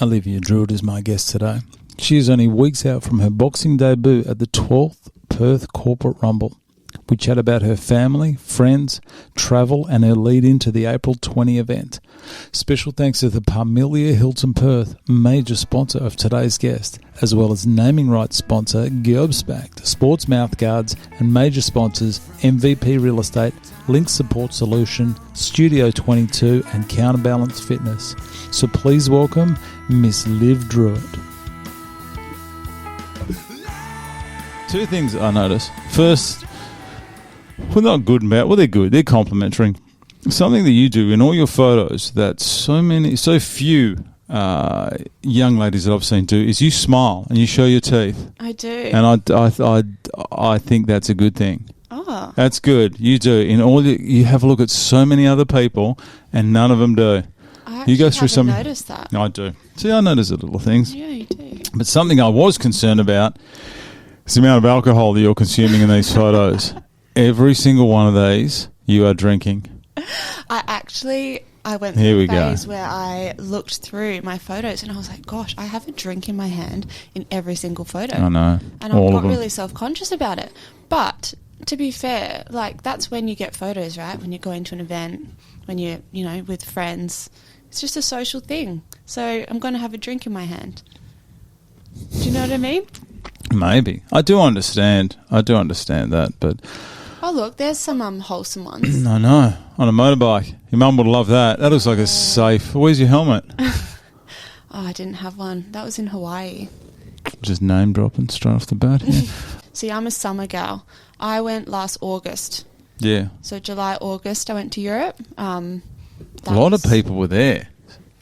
Olivia Drewitt is my guest today. She is only weeks out from her boxing debut at the 12th Perth Corporate Rumble. We chat about her family, friends, travel and her lead into the April 20 event. Special thanks to the Parmelia Hilton Perth, major sponsor of today's guest, as well as naming rights sponsor Gerbsback, Sports Mouthguards, and major sponsors MVP Real Estate, Link Support Solution, Studio 22 and Counterbalance Fitness. So please welcome Miss Liv Drewitt. Two things I noticed. First, well, not good and bad. Well, they're good. They're complimentary. Something that you do in all your photos that so few young ladies that I've seen do is you smile and you show your teeth. I do. And I think that's a good thing. Oh. That's good. You do. You have a look at so many other people and none of them do. I actually haven't noticed that. I do. See, I notice the little things. Yeah, you do. But something I was concerned about is the amount of alcohol that you're consuming in these photos. Every single one of these, you are drinking. I went through a phase where I looked through my photos and I was like, gosh, I have a drink in my hand in every single photo. I know. And I got really self-conscious about it. But to be fair, like that's when you get photos, right? When you're going to an event, when you're, with friends. It's just a social thing. So I'm going to have a drink in my hand. Do you know what I mean? Maybe. I do understand that, but... Oh, look, there's some wholesome ones. I know. On a motorbike. Your mum would love that. That looks like a safe. Where's your helmet? I didn't have one. That was in Hawaii. Just name dropping straight off the bat here. See, I'm a summer gal. I went last August. Yeah. So July, August, I went to Europe. A lot of people were there.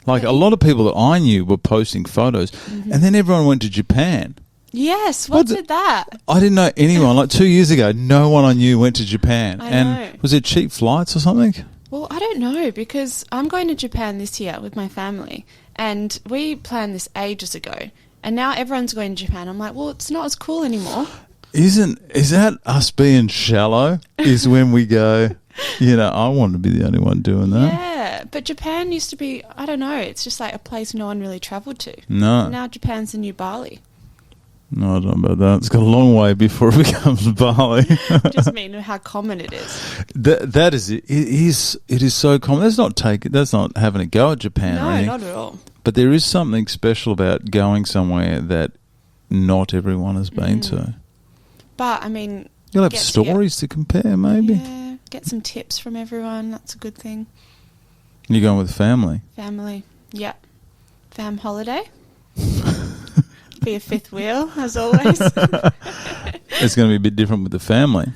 Like, a lot of people that I knew were posting photos. Mm-hmm. And then everyone went to Japan. Yes, what's with that? I didn't know anyone. Like 2 years ago, no one I knew went to Japan. I know. Was it cheap flights or something? Well, I don't know because I'm going to Japan this year with my family and we planned this ages ago and now everyone's going to Japan. I'm like, well, it's not as cool anymore. Is that us being shallow? Is when we go, I want to be the only one doing that. Yeah, but Japan used to be, I don't know, it's just like a place no one really travelled to. No. Now Japan's the new Bali. No, I don't know about that. It's got a long way before it becomes Bali. Just mean how common it is. That is it. It is so common. That's not having a go at Japan. No, really. not at all. But there is something special about going somewhere that not everyone has been to. But I mean, you'll have stories to compare, maybe. Yeah, get some tips from everyone. That's a good thing. You're going with family. Family, yeah. Fam holiday. Be a fifth wheel, as always. It's going to be a bit different with the family.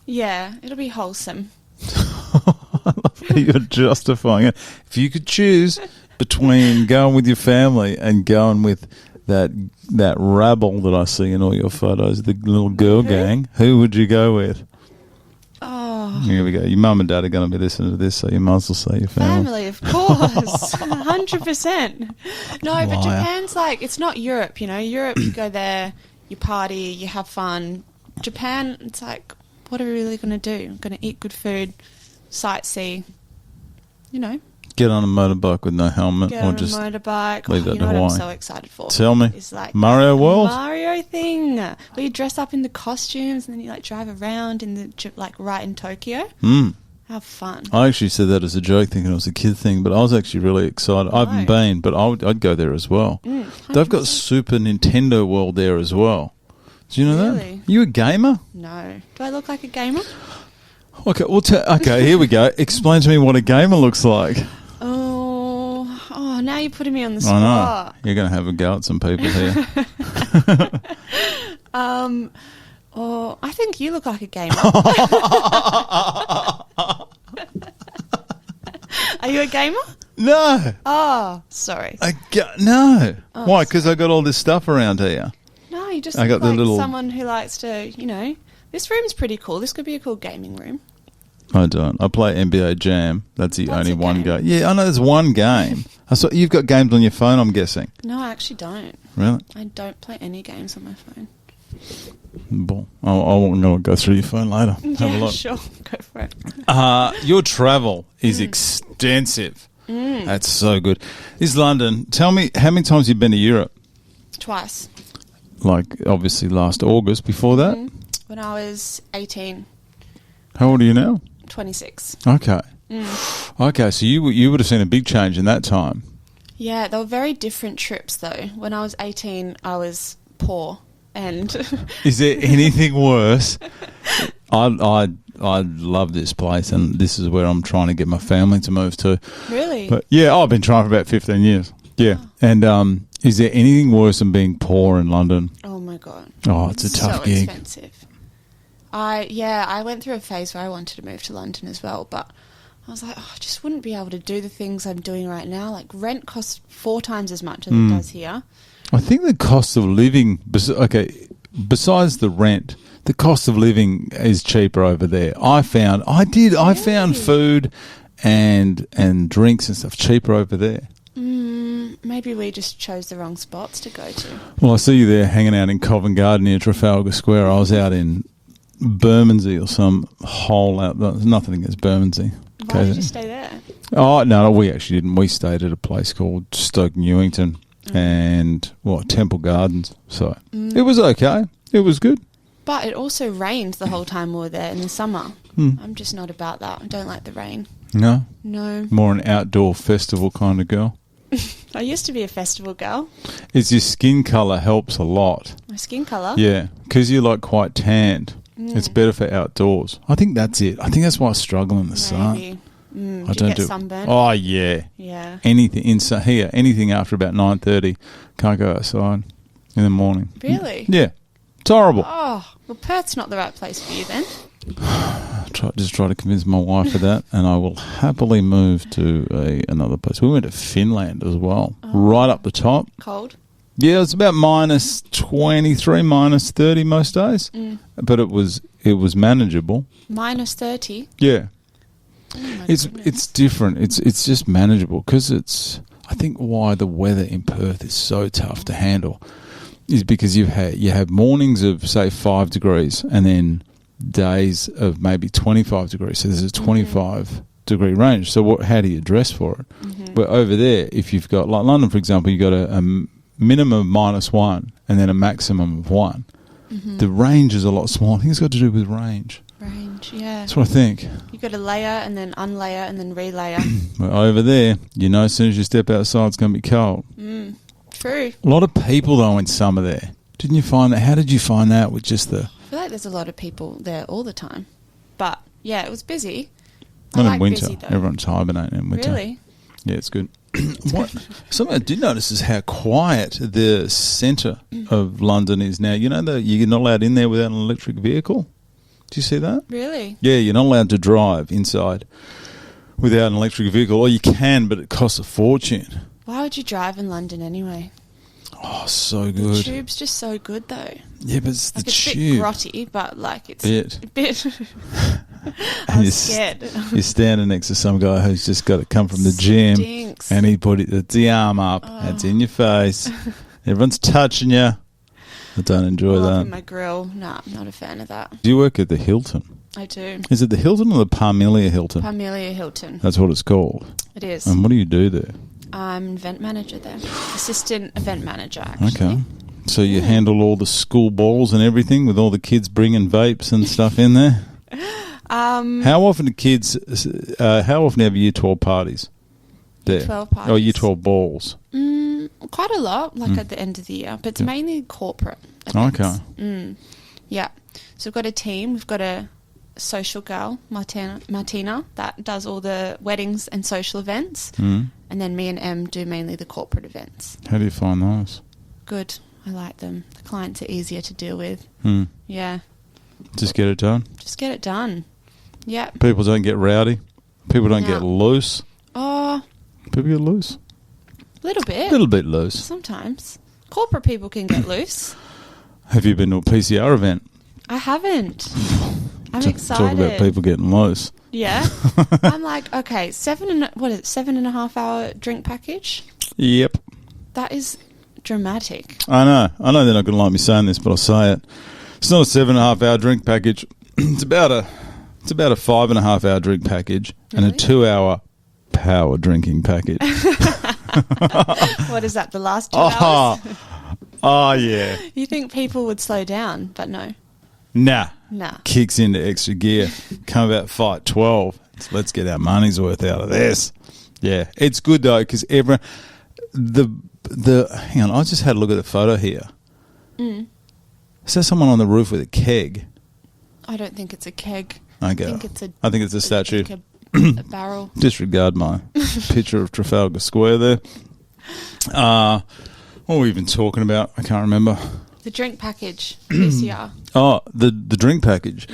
Yeah, it'll be wholesome. I love how you're justifying it. If you could choose between going with your family and going with that rabble that I see in all your photos, the little girl gang, who would you go with? Oh. Here we go. Your mum and dad are going to be listening to this, so you might as well say your family. Family, of course. 100%. No, Liar. but Japan's like, it's not Europe, Europe, you go there, you party, you have fun. Japan, it's like, what are we really going to do? Going to eat good food, sightsee, Get on a motorbike with no helmet. Get on a motorbike. Leave that you know in what Hawaii. I'm so excited for? Tell me. It's like Mario World? Mario thing. Where you dress up in the costumes and then you drive around in right in Tokyo. How fun. I actually said that as a joke thinking it was a kid thing, but I was actually really excited. I haven't been, but I'd go there as well. They've got Super Nintendo World there as well. Do you know that? You a gamer? No. Do I look like a gamer? Okay, okay, here we go. Explain to me what a gamer looks like. Oh, now you're putting me on the spot. I know. You're going to have a go at some people here. I think you look like a gamer. Are you a gamer? No. Oh, sorry. No. Oh, why? Because I got all this stuff around here. No, you just I look got like someone who likes to, this room's pretty cool. This could be a cool gaming room. I don't. I play NBA Jam. That's the only one game. Yeah, I know there's one game. I saw you've got games on your phone, I'm guessing. No, I actually don't. Really? I don't play any games on my phone. Well, I'm going to go through your phone later. Have a look. Sure. Go for it. Your travel is extensive. That's so good. Is London, tell me, how many times you've been to Europe? Twice. Like, obviously last August. Before that? When I was 18. How old are you now? 26. Okay. Okay, so you would have seen a big change in that time. Yeah, they were very different trips, though. When I was 18, I was poor. And is there anything worse? I love this place, and this is where I'm trying to get my family to move to. Really? But yeah, I've been trying for about 15 years. Yeah. Oh. And is there anything worse than being poor in London? Oh my God. Oh, it's a tough gig. So expensive. I went through a phase where I wanted to move to London as well, but I was like, I just wouldn't be able to do the things I'm doing right now. Like, rent costs 4 times as much as it does here. I think the cost of living, besides the rent, the cost of living is cheaper over there. I found food and drinks and stuff cheaper over there. Maybe we just chose the wrong spots to go to. Well, I see you there hanging out in Covent Garden near Trafalgar Square. I was out in Bermondsey or some hole out there. There's nothing against Bermondsey. Why did you stay there? Oh, no, we actually didn't. We stayed at a place called Stoke Newington and, Temple Gardens. So it was okay. It was good. But it also rained the whole time we were there in the summer. I'm just not about that. I don't like the rain. No? No. More an outdoor festival kind of girl? I used to be a festival girl. Is your skin colour helps a lot? My skin colour? Yeah, because you're like quite tanned. It's better for outdoors. I think that's it. I think that's why I struggle in the sun. I don't get sunburn? Oh, yeah. Yeah. Anything anything after about 9:30, can't go outside in the morning. Really? Yeah. It's horrible. Oh, well, Perth's not the right place for you then. Just try to convince my wife of that, and I will happily move to another place. We went to Finland as well, right up the top. Cold? Yeah, it's about minus 23, minus 30 most days, but it was manageable. Minus 30? Yeah. Oh It's different. It's just manageable because I think why the weather in Perth is so tough to handle is because you have mornings of say 5 degrees and then days of maybe 25 degrees. So there's a 25 degree range. So how do you dress for it? But over there, if you've got like London, for example, you've got a minimum of -1 and then a maximum of 1. The range is a lot smaller. I think it's got to do with range. Range, yeah. That's what I think. You've got to layer and then unlayer and then relayer. But over there, as soon as you step outside, it's going to be cold. True. A lot of people, though, in summer there. Didn't you find that? How did you find that with just the... I feel like there's a lot of people there all the time. But, yeah, it was busy. Not in winter. Everyone's hibernating in winter. Really? Yeah, it's good. Something I did notice is how quiet the centre of London is now. You're not allowed in there without an electric vehicle. Do you see that? Really? Yeah, you're not allowed to drive inside without an electric vehicle. Or you can, but it costs a fortune. Why would you drive in London anyway? Oh, so good. The tube's just so good, though. Yeah, but it's the tube. It's a bit grotty, but, it's a bit... I'm scared. You're standing next to some guy who's just got to come from the gym. Stinks. And he put the arm up. It's in your face. Everyone's touching you. I don't enjoy that. In my grill. No, I'm not a fan of that. Do you work at the Hilton? I do. Is it the Hilton or the Parmelia Hilton? Parmelia Hilton. That's what it's called. It is. And what do you do there? I'm event manager there. Assistant event manager, actually. Okay. So you handle all the school balls and everything with all the kids bringing vapes and stuff in there? How often have Year 12 parties there? Year 12 parties? Oh, Year 12 balls. Quite a lot, at the end of the year. But it's mainly corporate events. Okay. Yeah. So we've got a team. We've got a social girl, Martina, that does all the weddings and social events. And then me and Em do mainly the corporate events. How do you find those? Good. I like them. The clients are easier to deal with. Yeah. Just get it done? Just get it done. Yeah. People don't get rowdy? People don't get loose? Oh. People get loose? A little bit. A little bit loose. Sometimes. Corporate people can get loose. Have you been to a PCR event? I haven't. I'm excited. Talk about people getting loose. Yeah. I'm like, okay, 7.5 hour drink package? Yep. That is dramatic. I know they're not going to like me saying this, but I'll say it. It's not a 7.5 hour drink package. It's about a 5.5 hour drink package and a 2 hour power drinking package. What is that, the last 2 hours? Oh, yeah. You think people would slow down, but no. Nah. Nah. Kicks into extra gear. Come about fight 12. So let's get our money's worth out of this. Yeah. It's good, though, because everyone... Hang on, I just had a look at the photo here. Is there someone on the roof with a keg? I don't think it's a keg. Okay. I think it's a statue. Like a barrel. Disregard my picture of Trafalgar Square there. What were we even talking about? I can't remember. The drink package, PCR. Oh, the drink package.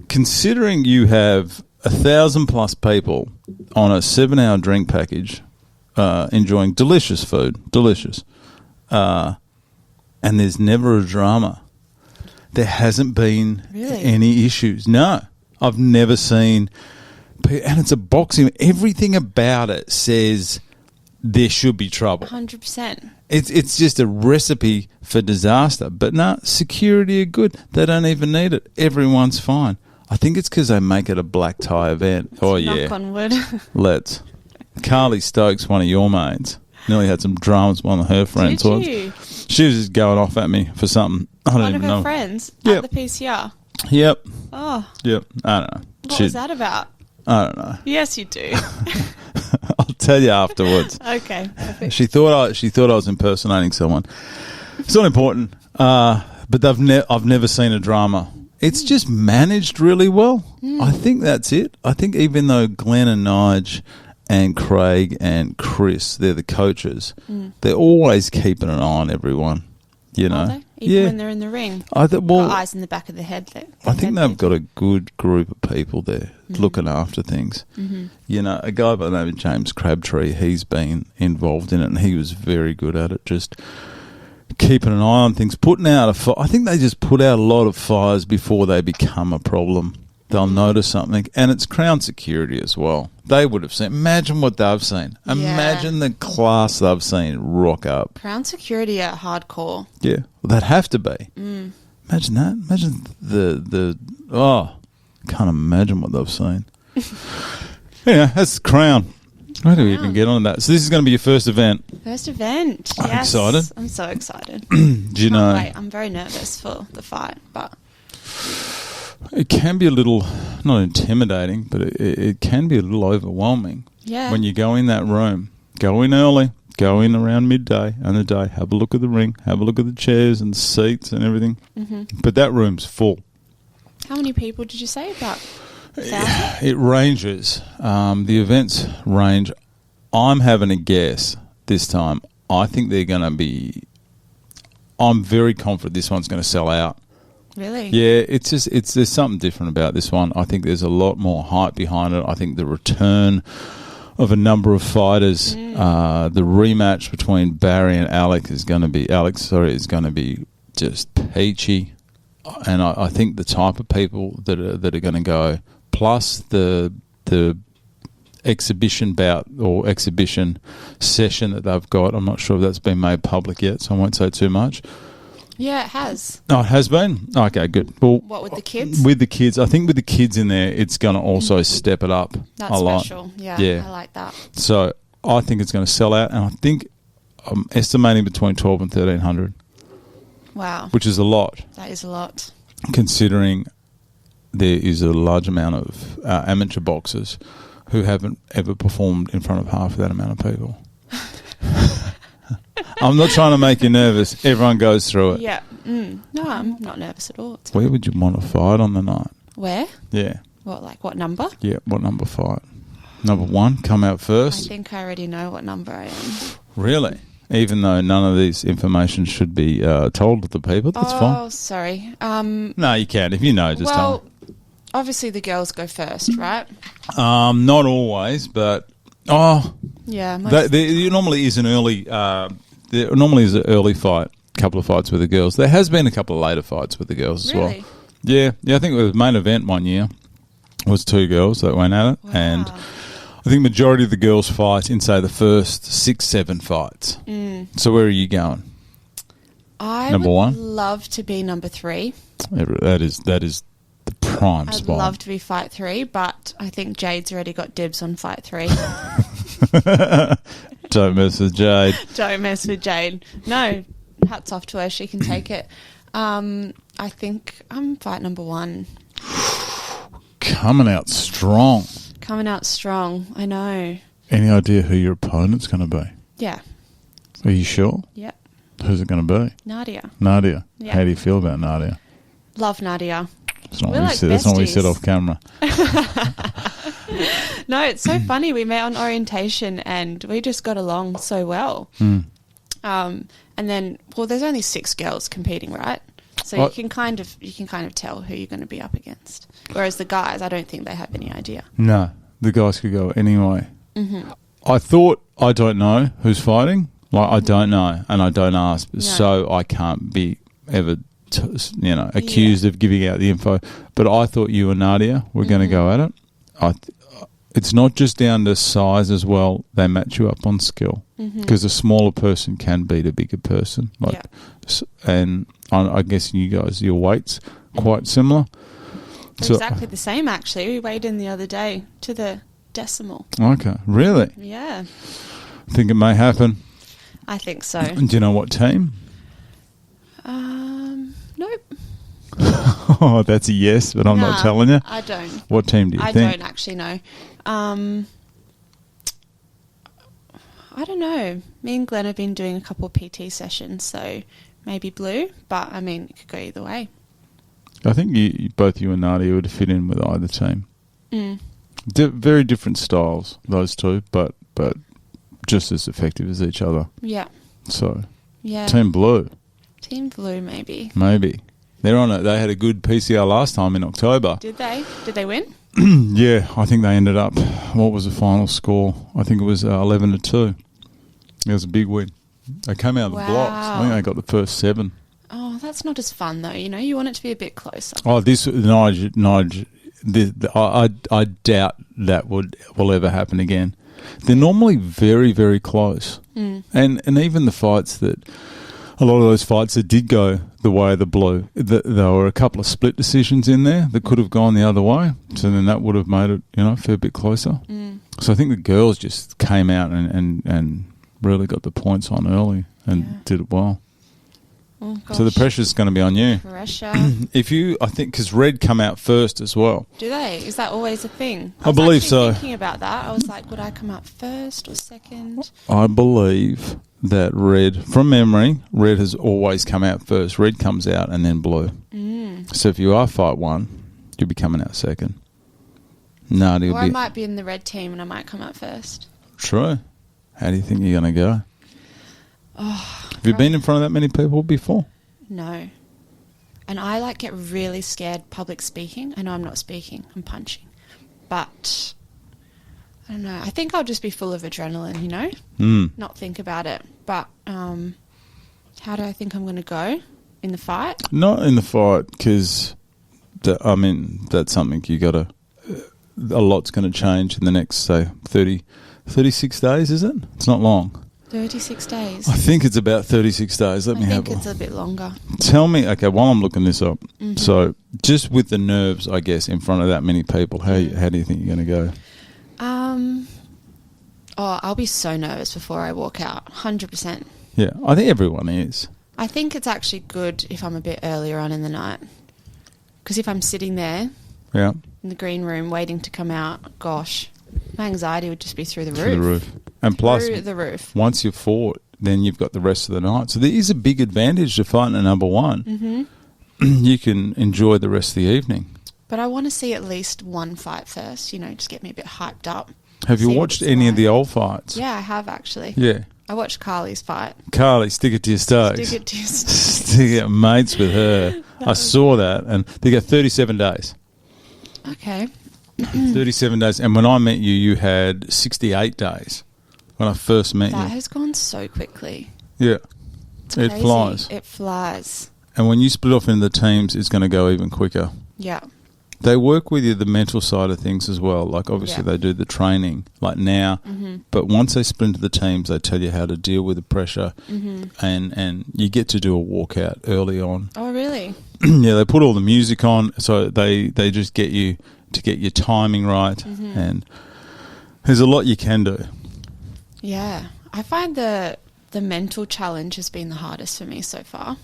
Considering you have 1,000+ people on a 7-hour drink package, enjoying delicious food, and there's never a drama. There hasn't been any issues. No, I've never seen. And it's a boxing. Everything about it says there should be trouble. 100%. It's just a recipe for disaster. But no, security are good. They don't even need it. Everyone's fine. I think it's because they make it a black tie event. Knock on wood. Let's. Carly Stokes, one of your mates, nearly had some dramas with one of her friends. Did you? She was just going off at me for something. I don't even know. One of her friends at the PCR? Yep. Oh. Yep. I don't know. What was that about? I don't know. Yes, you do. I'll tell you afterwards. Okay. Perfect. She thought I was impersonating someone. It's not important. But I've never seen a drama. It's just managed really well. I think that's it. I think even though Glenn and Nige and Craig and Chris, they're the coaches, they're always keeping an eye on everyone. You know, are they? Even when they're in the ring. Got eyes in the back of the head. I think they've got a good group of people there looking after things. You know, a guy by the name of James Crabtree, he's been involved in it, and he was very good at it. Just keeping an eye on things, putting out a fire. I think they just put out a lot of fires before they become a problem. They'll notice something, and it's Crown security as well. They would have seen. Imagine what they've seen. Imagine the class they've seen rock up. Crown security are hardcore. Yeah, well, they'd have to be. Imagine that. Imagine can't imagine what they've seen. Yeah, that's Crown. Where do we even get on that? So this is going to be your first event. First event. I'm yes. excited. I'm so excited. Do you know? Wait, I'm very nervous for the fight, but it can be a little, not intimidating, but it can be a little overwhelming. Yeah. When you go in that room, go in early, go in around midday and the day, have a look at the ring, have a look at the chairs and the seats and everything. But that room's full. How many people did you say? About 1,000? It ranges. The events range. I'm having a guess this time. I think they're going to be... I'm very confident this one's going to sell out. Really? Yeah, there's something different about this one. I think there's a lot more hype behind it. I think the return of a number of fighters, the rematch between Barry and Alex is going to be just peachy. And I think the type of people that are going to go, plus the exhibition bout or exhibition session that they've got. I'm not sure if that's been made public yet, so I won't say too much. Yeah, it has. Oh, it has been? Okay, good. Well, what, with the kids? With the kids. I think with the kids in there, it's going to also step it up a lot. That's special. Yeah, I like that. So I think it's going to sell out, and I think I'm estimating between 12 and 1,300. Wow. Which is a lot. That is a lot. Considering there is a large amount of amateur boxers who haven't ever performed in front of half of that amount of people. I'm not trying to make you nervous. Everyone goes through it. Yeah. No, I'm not nervous at all. Where would you want to fight on the night? Where? Yeah. What number? Yeah, what number fight? Number 1, come out first. I think I already know what number I am. Really? Even though none of these information should be told to the people, that's fine. Oh, sorry. No, you can. If you know, just tell me. Obviously the girls go first, right? Not always, but... Yeah. There normally is an early... there normally is an early fight, a couple of fights with the girls. There has been a couple of later fights with the girls as well. Yeah, I think it was main event one year was 2 girls that went at it. Wow. And I think majority of the girls fight in, say, the first 6-7 fights. So where are you going? Number 1? Love to be number 3. That is the prime spot. I'd love to be fight 3, but I think Jade's already got dibs on fight 3. Don't mess with Jade. Don't mess with Jade. No, hats off to her. She can take it. I think I'm fight number 1. Coming out strong. Coming out strong. I know. Any idea who your opponent's going to be? Yeah. Are you sure? Yep. Who's it going to be? Nadia. Nadia. Yeah. How do you feel about Nadia? Love Nadia. That's not, We're like that's not what you said besties. off camera. No, it's so funny. We met on orientation and we just got along so well. Mm. And then, well, there's only 6 girls competing, right? So you can kind of tell who you're going to be up against. Whereas the guys, I don't think they have any idea. No, the guys could go anyway. Mm-hmm. I thought I don't know who's fighting. Like I don't know, and I don't ask, so I can't be ever, accused of giving out the info. But I thought you and Nadia were going to go at it. It's not just down to size as well. They match you up on skill because a smaller person can beat a bigger person. And I guess you guys, your weight's quite similar. We're exactly the same, actually. We weighed in the other day to the decimal. Okay, really? Yeah. Think it may happen. I think so. Do you know what team? Nope. Oh, that's a yes, but I'm not telling you. I don't. What team do you think? I don't actually know. I don't know. Me and Glenn have been doing a couple of PT sessions, so maybe blue, but I mean, it could go either way. I think both you and Nadia would fit in with either team. Mm. Very different styles, those two, but just as effective as each other. Yeah. So, yeah. Team Blue. Team Blue, maybe. Maybe. They're on it. They had a good PCR last time in October. Did they? Did they win? Yeah, I think they ended up. What was the final score? I think it was 11-2. It was a big win. They came out of the blocks. I think they got the first 7. Oh, that's not as fun though. You want it to be a bit closer. Oh, this Nige. I doubt that will ever happen again. They're normally very, very close, and even the fights that a lot of those fights that did go the way of the Blue, there were a couple of split decisions in there that could have gone the other way. So then that would have made it, a fair bit closer. So I think the girls just came out and really got the points on early and did it well. Oh, gosh. So the pressure's going to be on you. Pressure. I think because Red come out first as well. Do they? Is that always a thing? I believe so. Thinking about that, I was like, would I come out first or second? I believe that Red, from memory, Red has always come out first. Red comes out and then Blue. So if you are fight 1, you'll be coming out second. Or I might be in the red team and I might come out first. True. How do you think you're going to go? Oh, have you been in front of that many people before? No. And I get really scared public speaking. I know I'm not speaking, I'm punching. But I don't know. I think I'll just be full of adrenaline, not think about it. But how do I think I'm going to go in the fight? Not in the fight because, that's something you got to... A lot's going to change in the next, say, 36 days, is it? It's not long. 36 days. I think it's about 36 days. I think it's a bit longer. Tell me, okay, while I'm looking this up, so just with the nerves, I guess, in front of that many people, how do you think you're going to go? I'll be so nervous before I walk out, 100%. Yeah, I think everyone is. I think it's actually good if I'm a bit earlier on in the night. Because if I'm sitting there in the green room waiting to come out, gosh, my anxiety would just be through the roof. Through the roof. And plus, through the roof. Once you've fought, then you've got the rest of the night. So there is a big advantage to fighting a number 1. Mm-hmm. You can enjoy the rest of the evening. But I want to see at least one fight first, just get me a bit hyped up. Have you watched any of the old fights? Yeah, I have actually. Yeah. I watched Carly's fight. Carly, stick it to your stokes. Stick it to your stokes. Stick it, mates with her. I saw that. And they go 37 days. Okay. 37 days. And when I met you, you had 68 days when I first met you. That has gone so quickly. Yeah. It flies. It flies. And when you split off into the teams, it's going to go even quicker. Yeah. They work with you the mental side of things as well. Like, obviously, they do the training, like now. Mm-hmm. But once they split into the teams, they tell you how to deal with the pressure. Mm-hmm. And you get to do a walkout early on. Oh, really? Yeah, they put all the music on. So they just get you to get your timing right. Mm-hmm. And there's a lot you can do. Yeah. I find the mental challenge has been the hardest for me so far.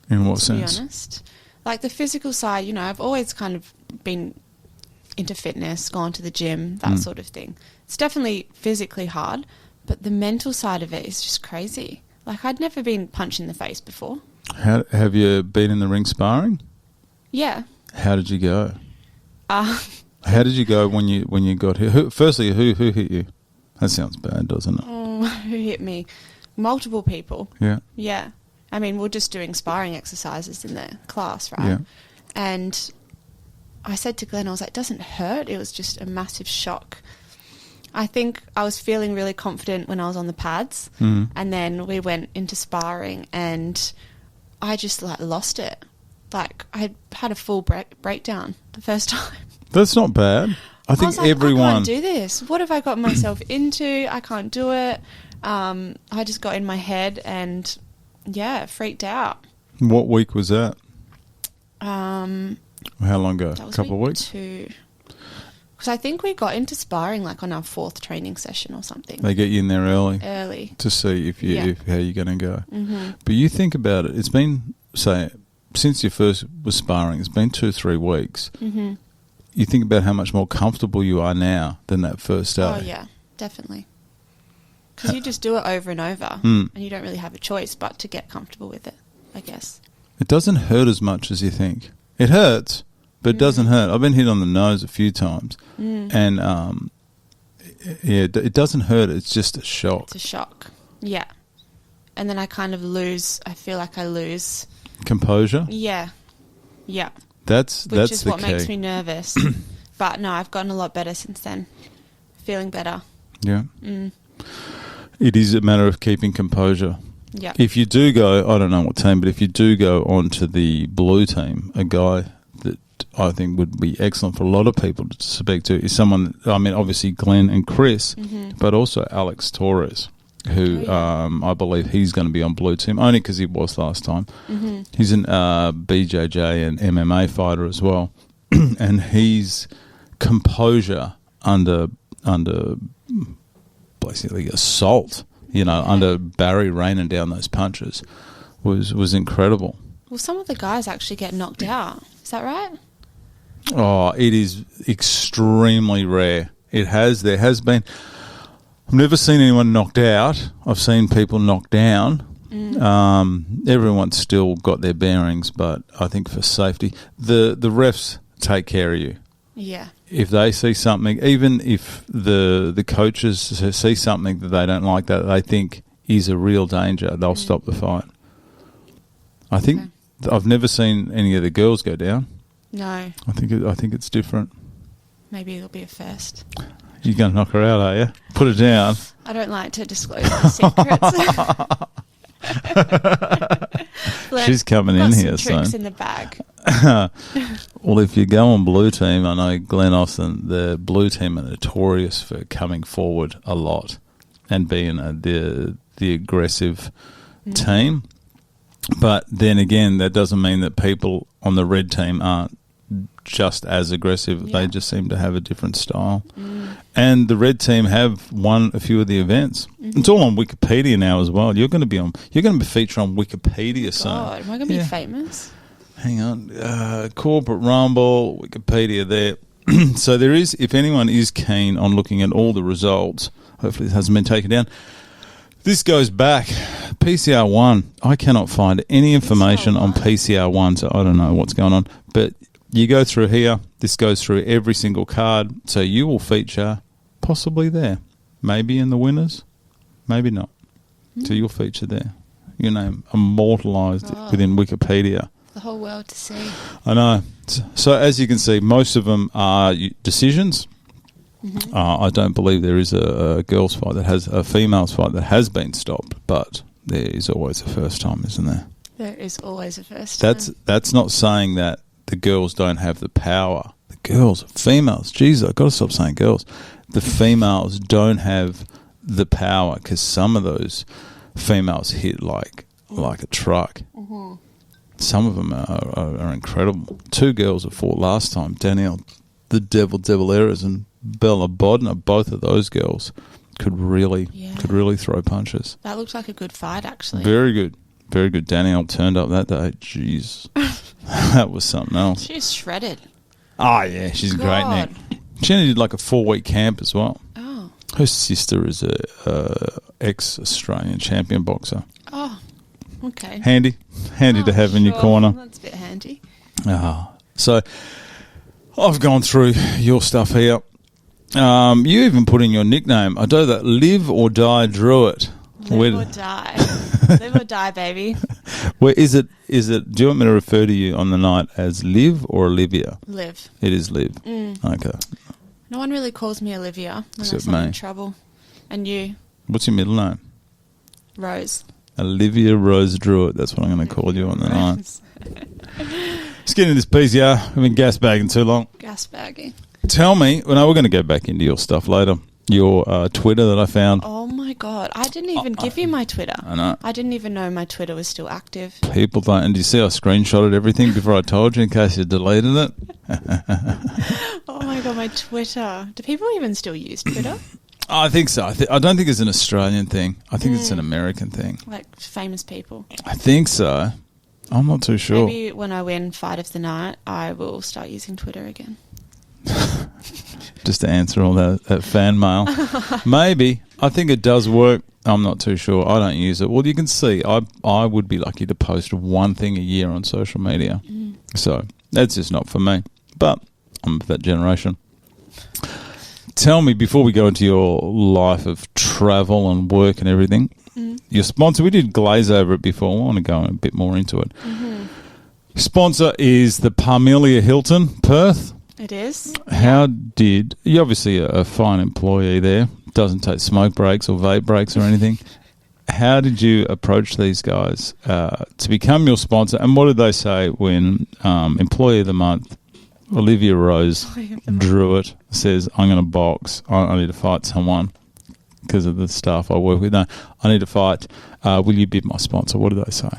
In what to sense? be honest. Like the physical side, you know, I've always kind of been into fitness, gone to the gym, that sort of thing. It's definitely physically hard, but the mental side of it is just crazy. Like I'd never been punched in the face before. Have you been in the ring sparring? Yeah. How did you go? How did you go when you got here? Who hit you? That sounds bad, doesn't it? Oh, who hit me? Multiple people. Yeah. Yeah. I mean, we're just doing sparring exercises in the class, right? Yeah. And I said to Glenn, I was like, it doesn't hurt. It was just a massive shock. I think I was feeling really confident when I was on the pads. And then we went into sparring and I just like lost it. Like I had a full breakdown the first time. That's not bad. I think was like, everyone... I can't do this. What have I got myself into? I can't do it. I just got in my head and, yeah, freaked out. What week was that? How long ago? A couple of weeks? 2. Because I think we got into sparring like on our 4th training session or something. They get you in there early. To see if how you're going to go. But you think about it. It's been, say, since you first was sparring, it's been 2-3 weeks. You think about how much more comfortable you are now than that first day. Oh, yeah, definitely. Because you just do it over and over and you don't really have a choice but to get comfortable with it, I guess. It doesn't hurt as much as you think. It hurts, but it doesn't hurt. I've been hit on the nose a few times and it doesn't hurt. It's just a shock. It's a shock, yeah. And then I kind of I feel like I lose... Composure? Yeah. That's Which is the what key. makes me nervous. But no, I've gotten a lot better since then. Feeling better. Yeah. It is a matter of keeping composure. Yeah. If you do go, I don't know what team, but if you do go onto the blue team, a guy that I think would be excellent for a lot of people to speak to is someone, I mean, obviously Glenn and Chris, but also Alex Torres, who I believe he's going to be on blue team, only because he was last time. He's an BJJ and MMA fighter as well. And his composure under basically assault, under Barry raining down those punches was incredible. Well, some of the guys actually get knocked out. Is that right? Oh, it is extremely rare. There has been... I've never seen anyone knocked out. I've seen people knocked down. Everyone's still got their bearings, but I think for safety, the refs take care of you. Yeah. If they see something, even if the coaches see something that they don't like, that they think is a real danger, they'll stop the fight. I think I've never seen any of the girls go down. No. I think it's different. Maybe it'll be a first. You're going to knock her out, are you? Put her down. I don't like to disclose my secrets. She's coming in here soon. Tricks soon. in the bag. Well, if you go on blue team, I know Glenn Austin, the blue team are notorious for coming forward a lot and being the aggressive team. But then again, that doesn't mean that people on the red team aren't just as aggressive. Yeah. They just seem to have a different style. And the red team have won a few of the events. It's all on Wikipedia now as well. You're going to be featured on Wikipedia soon. God, am I going to be famous? Hang on. Corporate Rumble, Wikipedia there. So there is, if anyone is keen on looking at all the results, hopefully it hasn't been taken down. This goes back. PCR 1. I cannot find any information on PCR 1, so I don't know what's going on. But you go through here. This goes through every single card. So you will feature possibly there. Maybe in the winners. Maybe not. So you'll feature there. Your name immortalised within Wikipedia. The whole world to see. I know. So as you can see, most of them are decisions. I don't believe there is a girls' fight a females' fight that has been stopped, but there is always a first time, isn't there? There is always a first time. That's not saying that the girls don't have the power. The girls, females, Jesus, I've got to stop saying girls. The females don't have the power because some of those females hit like a truck. Some of them are incredible. 2 girls that fought last time, Danielle, the Devil Errors, and Bella Bodner, both of those girls could really throw punches. That looked like a good fight, actually. Very good. Very good. Danielle turned up that day. Jeez. That was something else. She's shredded. Oh, yeah. She's great, Nick. She only did like a 4-week camp as well. Oh. Her sister is a ex-Australian champion boxer. Oh, okay. Handy to have in your corner. That's a bit handy. So I've gone through your stuff here. You even put in your nickname. I do that. Live or die Drewitt. Live or die. Live or die, baby. Where is it? Do you want me to refer to you on the night as Liv or Olivia? Liv. It is Liv. Okay. No one really calls me Olivia Except unless I'm me. in trouble. And you? What's your middle name? Rose. Olivia Rose Drewitt. That's what I'm going to call you on the night. Let's get into this PCR. I've been gas bagging too long. Gas bagging. Tell me, we're going to go back into your stuff later. Your Twitter that I found. Oh my God. I didn't even give you my Twitter. I know. I didn't even know my Twitter was still active. People don't. And do you see I screenshotted everything before I told you in case you deleted it? Oh my God, my Twitter. Do people even still use Twitter? I think so. I don't think it's an Australian thing. I think it's an American thing. Like famous people. I think so. I'm not too sure. Maybe when I win Fight of the Night, I will start using Twitter again. Just to answer all that fan mail. Maybe. I think it does work. I'm not too sure. I don't use it. Well, you can see, I would be lucky to post one thing a year on social media. So that's just not for me. But I'm of that generation. Tell me, before we go into your life of travel and work and everything, your sponsor, we did glaze over it before. I want to go a bit more into it. Sponsor is the Parmelia Hilton, Perth. It is. You're obviously a fine employee there, doesn't take smoke breaks or vape breaks or anything. How did you approach these guys to become your sponsor? And what did they say when Employee of the Month, Olivia Rose Drewitt, says, I'm going to box, I need to fight someone because of the staff I work with. No, I need to fight. Will you be my sponsor? What did they say?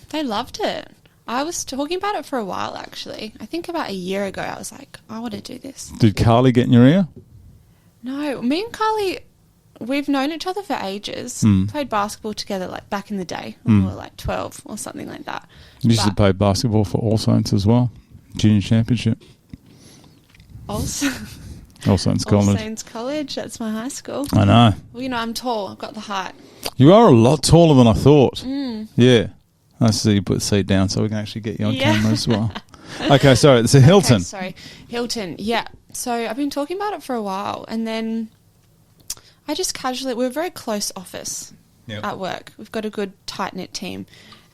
They loved it. I was talking about it for a while, actually. I think about a year ago, I was like, I want to do this. Did Carly get in your ear? No, me and Carly, we've known each other for ages. Played basketball together like back in the day when we were like 12 or something like that. You used to play basketball for All Saints as well, Junior Championship. All Saints College. All Saints College, that's my high school. I know. Well, you know, I'm tall. I've got the height. You are a lot taller than I thought. Yeah. I see you put the seat down so we can actually get you on camera as well. Okay, sorry. It's a Hilton. Okay, sorry. Hilton, yeah. So I've been talking about it for a while, and then I just casually... We're a very close office at work. We've got a good, tight-knit team.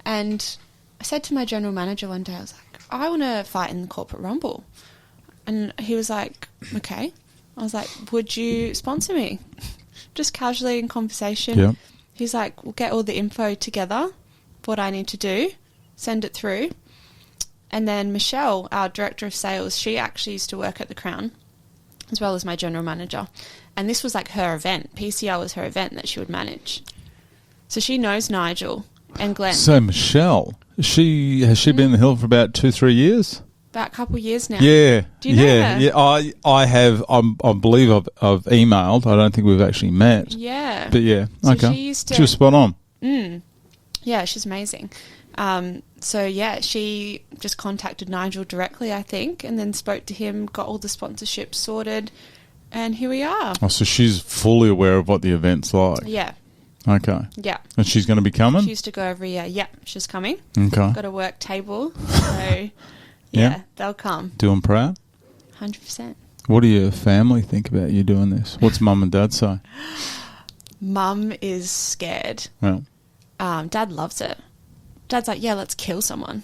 And I said to my general manager one day, I was like, I want to fight in the corporate rumble. And he was like, okay. I was like, would you sponsor me? Just casually in conversation. Yep. He's like, we'll get all the info together, what I need to do, send it through. And then Michelle, our director of sales, she actually used to work at the Crown, as well as my general manager. And this was like her event. PCR was her event that she would manage. So she knows Nigel and Glenn. So Michelle, has she been in the Hill for about 2-3 years? About a couple of years now. Yeah. Do you know her? Yeah, I have. I believe I've emailed. I don't think we've actually met. Yeah. But yeah, So okay. She was spot on. Yeah, she's amazing. So yeah, she just contacted Nigel directly, I think, and then spoke to him, got all the sponsorships sorted, and here we are. Oh, so she's fully aware of what the event's like. Yeah. Okay. Yeah. And she's going to be coming? She used to go every year. Yeah, she's coming. Okay. Got a work table. So yeah, they'll come. Doing proud? 100%. What do your family think about you doing this? What's Mum and Dad say? Mum is scared. Well, Dad loves it. Dad's like, yeah, let's kill someone.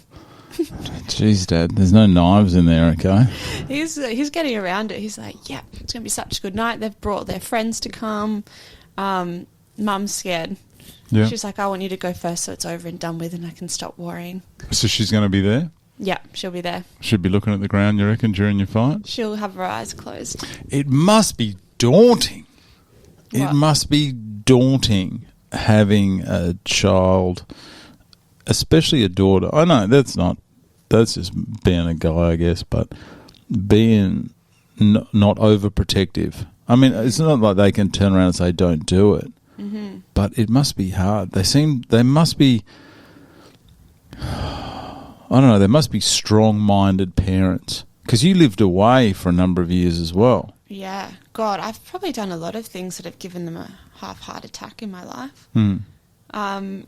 Jeez, Dad, there's no knives in there, okay? He's getting around it. He's like, yeah, it's going to be such a good night. They've brought their friends to come. Mum's scared. Yeah. She's like, I want you to go first so it's over and done with and I can stop worrying. So she's going to be there? Yeah, she'll be there. She'll be looking at the ground, you reckon, during your fight? She'll have her eyes closed. It must be daunting. What? It must be daunting having a child, especially a daughter. I know that's just being a guy, I guess, but being not overprotective I mean, it's not like they can turn around and say, don't do it. Mm-hmm. But it must be hard. They must be, I don't know, they must be strong-minded parents. Because you lived away for a number of years as well. Yeah. God, I've probably done a lot of things that have given them a half-heart attack in my life.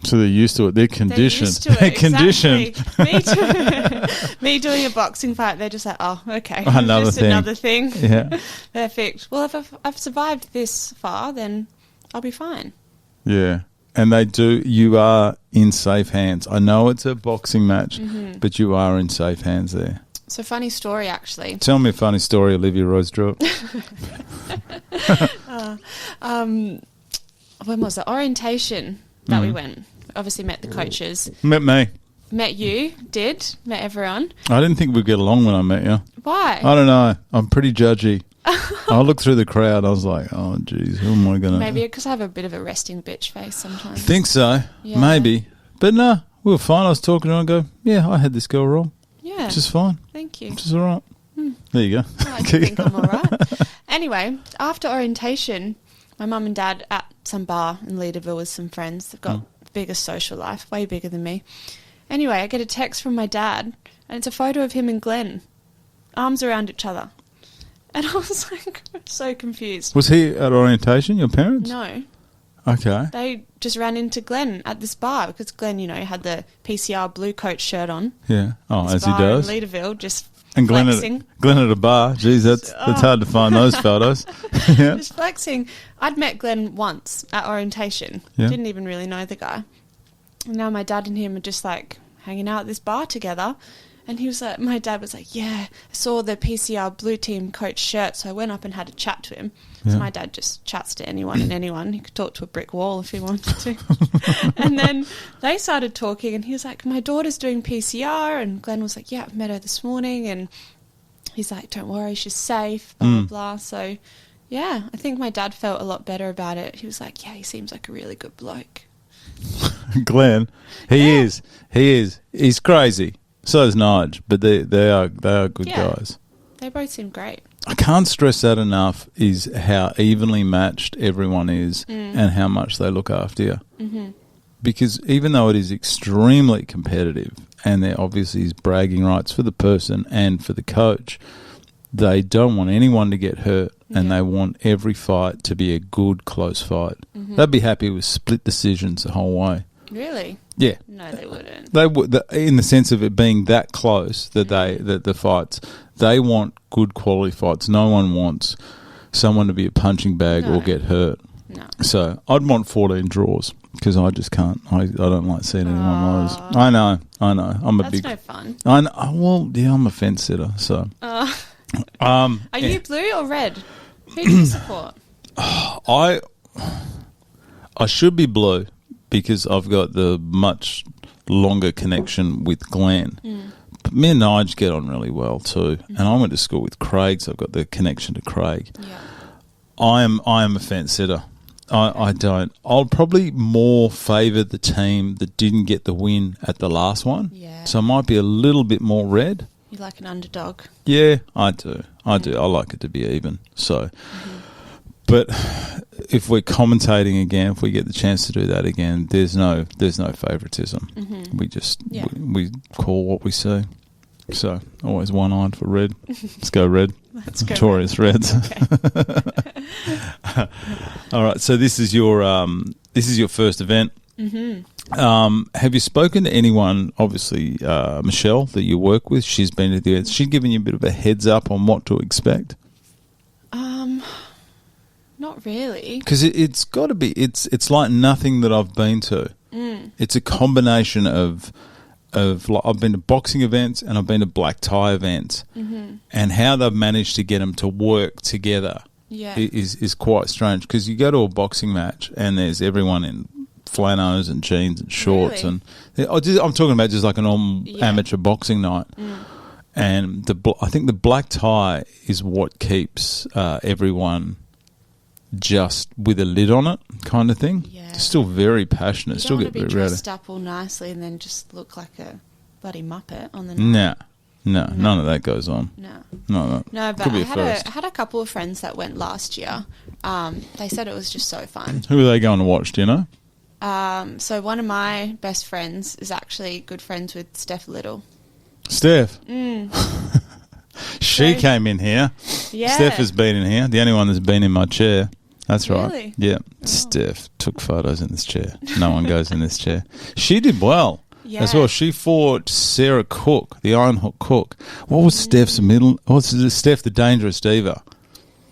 So they're used to it. They're conditioned. They're conditioned. Conditioned. Me doing a boxing fight, they're just like, oh, okay. Another thing. Yeah. Perfect. Well, if I've survived this far, then I'll be fine. Yeah. And you are in safe hands. I know it's a boxing match, but you are in safe hands there. So funny story, actually. Tell me a funny story, Olivia Drewitt. When was it? Orientation that we went. Obviously met the coaches. Met me. Met you, met everyone. I didn't think we'd get along when I met you. Why? I don't know. I'm pretty judgy. I looked through the crowd. I was like, oh, geez, who am I going to... Maybe because I have a bit of a resting bitch face sometimes. Think so. Yeah. Maybe. But no, we were fine. I was talking to her and go, yeah, I had this girl wrong. Yeah. Which is fine. Thank you. Which is all right. There you go. I think I'm all right. Anyway, after orientation, my mum and dad at some bar in Leaderville with some friends. They've got the biggest social life, way bigger than me. Anyway, I get a text from my dad, and it's a photo of him and Glenn, arms around each other. And I was like, so confused. Was he at orientation, your parents? No. Okay. They just ran into Glenn at this bar because Glenn, had the PCR blue coat shirt on. Yeah. Oh, this as he bar does. in Leaderville, just and Glenn flexing. Glenn at a bar. Geez, that's hard to find those photos. Yeah. Just flexing. I'd met Glenn once at orientation. Yeah. Didn't even really know the guy. And now my dad and him are just like hanging out at this bar together. And he was like, my dad was like, yeah, I saw the PCR blue team coach shirt, so I went up and had a chat to him. Yeah. So my dad just chats to anyone and anyone. He could talk to a brick wall if he wanted to. And then they started talking, and he was like, my daughter's doing PCR. And Glenn was like, yeah, I've met her this morning. And he's like, don't worry, she's safe, blah, blah, blah. So, yeah, I think my dad felt a lot better about it. He was like, yeah, he seems like a really good bloke. Glenn, he is. He's crazy. So is Nige, but they are good guys. They both seem great. I can't stress that enough, is how evenly matched everyone is and how much they look after you. Mm-hmm. Because even though it is extremely competitive and there obviously is bragging rights for the person and for the coach, they don't want anyone to get hurt and they want every fight to be a good, close fight. Mm-hmm. They'd be happy with split decisions the whole way. Really? Yeah. No, they wouldn't. They would, in the sense of it being that close that the fights. They want good quality fights. No one wants someone to be a punching bag or get hurt. No. So I'd want 14 draws because I just can't. I don't like seeing anyone lose. I know. That's no fun. I know. Well, yeah, I'm a fence sitter. So. Are you blue or red? Who do you support? I should be blue. Because I've got the much longer connection with Glenn. But me and Nige get on really well too. And I went to school with Craig, so I've got the connection to Craig. Yeah. I am a fence sitter. I don't. I'll probably more favour the team that didn't get the win at the last one. Yeah. So I might be a little bit more red. You like an underdog? Yeah, I do. I like it to be even. So... But if we're commentating again, if we get the chance to do that again, there's no favouritism. Mm-hmm. We just we call what we see. So always one-eyed for red. Let's go red. Let's go Notorious red. Reds. Okay. All right. So this is your first event. Mm-hmm. Have you spoken to anyone? Obviously, Michelle, that you work with. She's been to the event. She's given you a bit of a heads up on what to expect. Not really. Because it's got to be. It's like nothing that I've been to. It's a combination of like, I've been to boxing events and I've been to black tie events, and how they've managed to get them to work together is quite strange. Because you go to a boxing match and there's everyone in flannels and jeans and shorts, and I'm talking about just like an amateur boxing night. And I think the black tie is what keeps everyone just with a lid on it kind of thing. Yeah. Still very passionate. You don't want to be dressed up all nicely and then just look like a bloody muppet on the night. No, none of that goes on. No, but Could be I had a couple of friends that went last year. They said it was just so fun. Who are they going to watch, do you know? So one of my best friends is actually good friends with Steph Little. Steph? She came in here. Yeah. Steph has been in here. The only one that's been in my chair. That's right. Really? Yeah. Oh. Steph took photos in this chair. No one goes in this chair. She did well. Yeah. As well. She fought Sarah Cook, the Iron Hook Cook. What was Steph's middle? What's Steph the Dangerous Diva?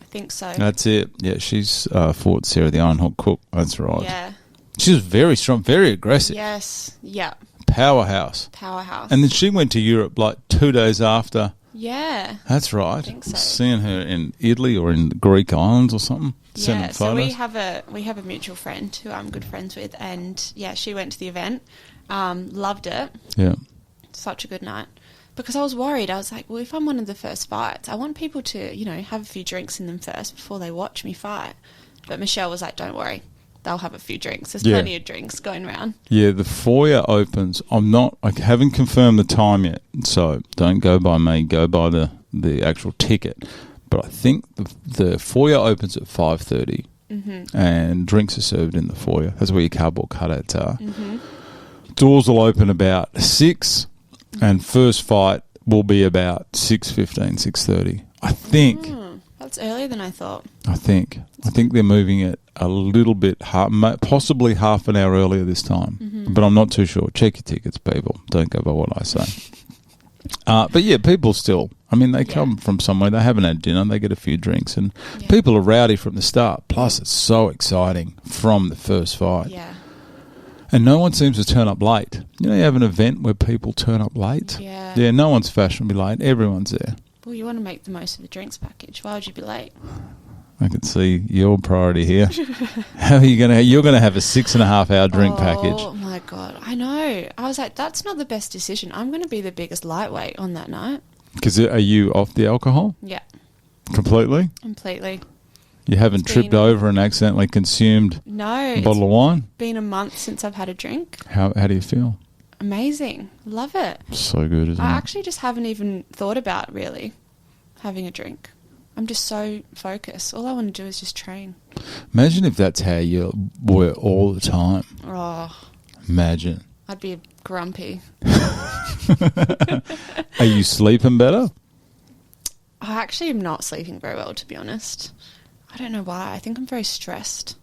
I think so. That's it. Yeah, she's fought Sarah the Iron Hook Cook. That's right. Yeah. She was very strong, very aggressive. Yes. Yeah. Powerhouse. And then she went to Europe like 2 days after. Yeah. That's right. I think so. Seeing her in Italy or in the Greek islands or something. Yeah, so we have a mutual friend who I'm good friends with, and yeah, she went to the event, loved it. Yeah. Such a good night. Because I was worried. I was like, well, if I'm one of the first fights, I want people to, have a few drinks in them first before they watch me fight. But Michelle was like, don't worry. They'll have a few drinks. There's plenty of drinks going around. Yeah, the foyer opens. I haven't confirmed the time yet, so don't go by me. Go by the actual ticket. But I think the foyer opens at 5:30, and drinks are served in the foyer. That's where your cardboard cutouts are. Doors will open about 6, and first fight will be about 6:15, 6:30. I think. That's earlier than I thought. I think they're moving it a little bit, possibly half an hour earlier this time. But I'm not too sure. Check your tickets, people. Don't go by what I say. But yeah, people still, they come from somewhere, they haven't had dinner, they get a few drinks, and people are rowdy from the start. Plus, it's so exciting from the first fight. Yeah. And no one seems to turn up late. You have an event where people turn up late? Yeah. Yeah, no one's fashionably late. Everyone's there. Well, you want to make the most of the drinks package. Why would you be late? I can see your priority here. How are you going to... You're going to have a 6.5 hour drink package. Oh, my God. I know. I was like, that's not the best decision. I'm going to be the biggest lightweight on that night. Because are you off the alcohol? Yeah. Completely? Completely. You haven't tripped over and accidentally consumed a bottle of wine? It's been a month since I've had a drink. How do you feel? Amazing. Love it. So good, isn't it? I actually just haven't even thought about really having a drink. I'm just so focused. All I want to do is just train. Imagine if that's how you were all the time. Oh. Imagine. I'd be grumpy. Are you sleeping better? I actually am not sleeping very well, to be honest. I don't know why. I think I'm very stressed.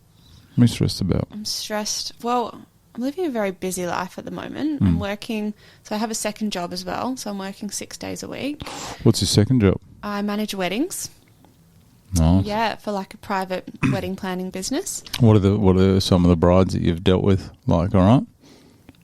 What are you stressed about? I'm stressed. Well, I'm living a very busy life at the moment. I'm working, so I have a second job as well. So I'm working 6 days a week. What's your second job? I manage weddings. Nice. Yeah, for like a private wedding planning business. What are some of the brides that you've dealt with like? All right.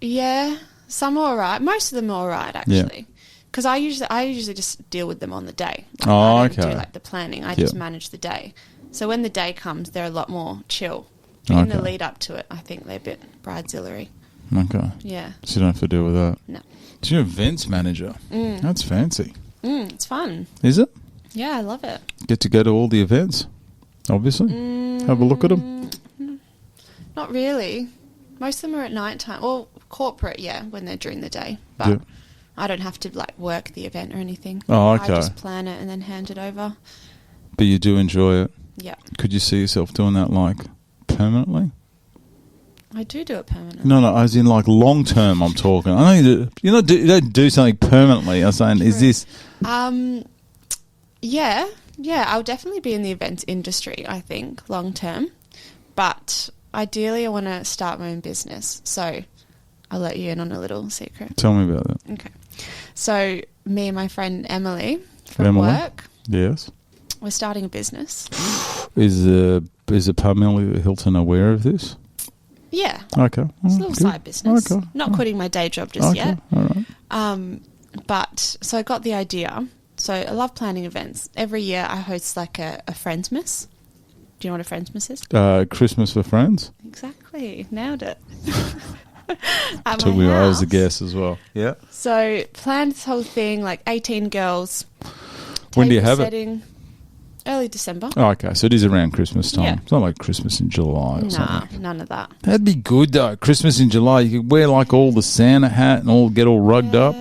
Yeah, some are all right. Most of them are all right, actually. Because I usually just deal with them on the day. I don't do like the planning. I just manage the day. So when the day comes, they're a lot more chill. In the lead up to it, I think they're a bit bridezillery. Okay. Yeah. So you don't have to deal with that. No. So you're an events manager. That's fancy. It's fun. Is it? Yeah, I love it. Get to go to all the events, obviously. Have a look at them. Not really. Most of them are at night time. Well, corporate, when they're during the day. But I don't have to like work the event or anything. Oh, okay. I just plan it and then hand it over. But you do enjoy it. Yeah. Could you see yourself doing that like permanently? I do it permanently. No, as in like long term. I'm talking. I know you do. You don't do something permanently. I'm saying, is this? Yeah. I'll definitely be in the events industry. I think long term, but ideally, I want to start my own business. So I'll let you in on a little secret. Tell me about that. Okay. So me and my friend Emily from work. Yes. We're starting a business. Is Pamela Hilton aware of this? Yeah. Okay. It's a little side business. Okay. Not quitting my day job just yet. All right. But so I got the idea. So I love planning events. Every year I host like a Friendsmas. Do you know what a Friendsmas is? Christmas for friends. Exactly. Nailed it. Took me hours to guess as well. Yeah. So planned this whole thing, like 18 girls. When do you have it? Early December. Oh, okay. So it is around Christmas time. Yeah. It's not like Christmas in July or something. None of that. That'd be good though. Christmas in July, you could wear like all the Santa hat and get all rugged up.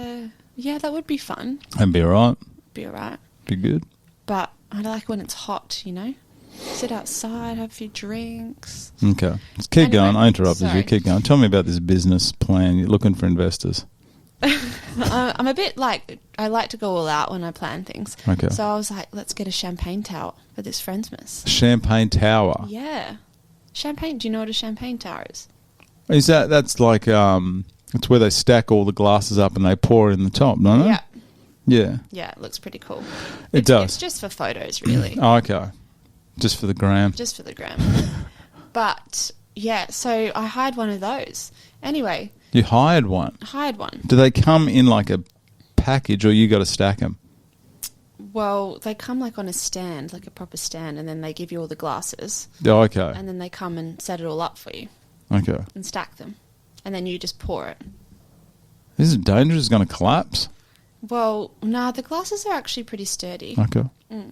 Yeah, that would be fun. That'd be all right. Be all right. Be good. But I like when it's hot, you know? Sit outside, have a few drinks. Okay. Let's keep going. I interrupted sorry. you. Keep going. Tell me about this business plan. You're looking for investors. I'm a bit like, I like to go all out when I plan things. Okay. So I was like, let's get a champagne tower for this Friendsmas. Champagne tower. Yeah. Champagne, do you know what a champagne tower is? That's like, it's where they stack all the glasses up and they pour it in the top, don't they? Yeah. Yeah. Yeah, it looks pretty cool. It does. It's just for photos, really. Oh, okay. Just for the gram. Just for the gram. But, yeah, so I hired one of those. Anyway. You hired one? Hired one. Do they come in like a package or you got to stack them? Well, they come like on a stand, like a proper stand, and then they give you all the glasses. Oh, okay. And then they come and set it all up for you. Okay. And stack them. And then you just pour it. This is dangerous. It's going to collapse. Well, nah, the glasses are actually pretty sturdy. Okay.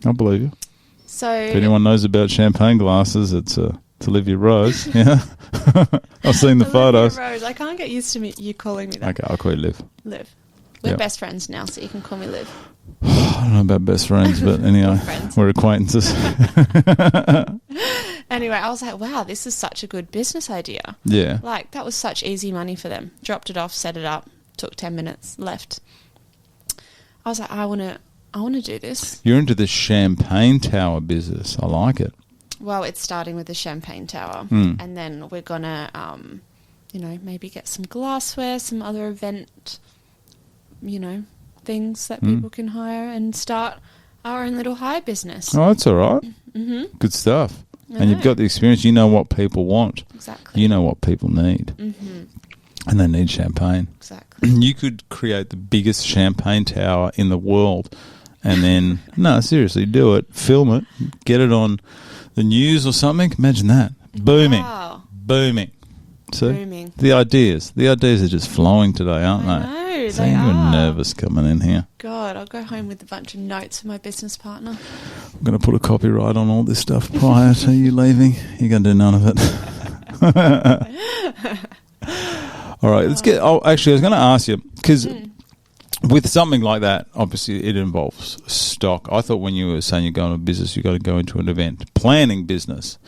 I believe you. So If anyone knows about champagne glasses, it's Olivia Rose. Yeah. I've seen the Olivia photos. Rose, I can't get used to you calling me that. Okay, I'll call you Liv. Liv. We're Yep. best friends now, so you can call me Liv. I don't know about best friends, but anyway, friends. we're acquaintances. Anyway, I was like, wow, this is such a good business idea. Yeah. Like, that was such easy money for them. Dropped it off, set it up, took 10 minutes, left. I was like, I want to do this. You're into the champagne tower business. I like it. Well, it's starting with the champagne tower. Mm. And then we're going to, maybe get some glassware, some other event, things that people can hire and start our own little hire business. Oh, that's all right. Mm-hmm. Good stuff. I And you've know. got the experience. You know what people want. Exactly. You know what people need. Mm-hmm. And they need champagne. Exactly. You could create the biggest champagne tower in the world and then, no, seriously, do it, film it, get it on the news or something. Imagine that. Booming. Wow. Booming. See? Booming. The ideas are just flowing today, aren't I they? know, So they you're are. nervous coming in here. God, I'll go home with a bunch of notes for my business partner. I'm going to put a copyright on all this stuff prior to you leaving. You're going to do none of it. All right, let's get... Oh, actually, I was going to ask you, because with something like that, obviously it involves stock. I thought when you were saying you're going to a business, you've got to go into an event planning business,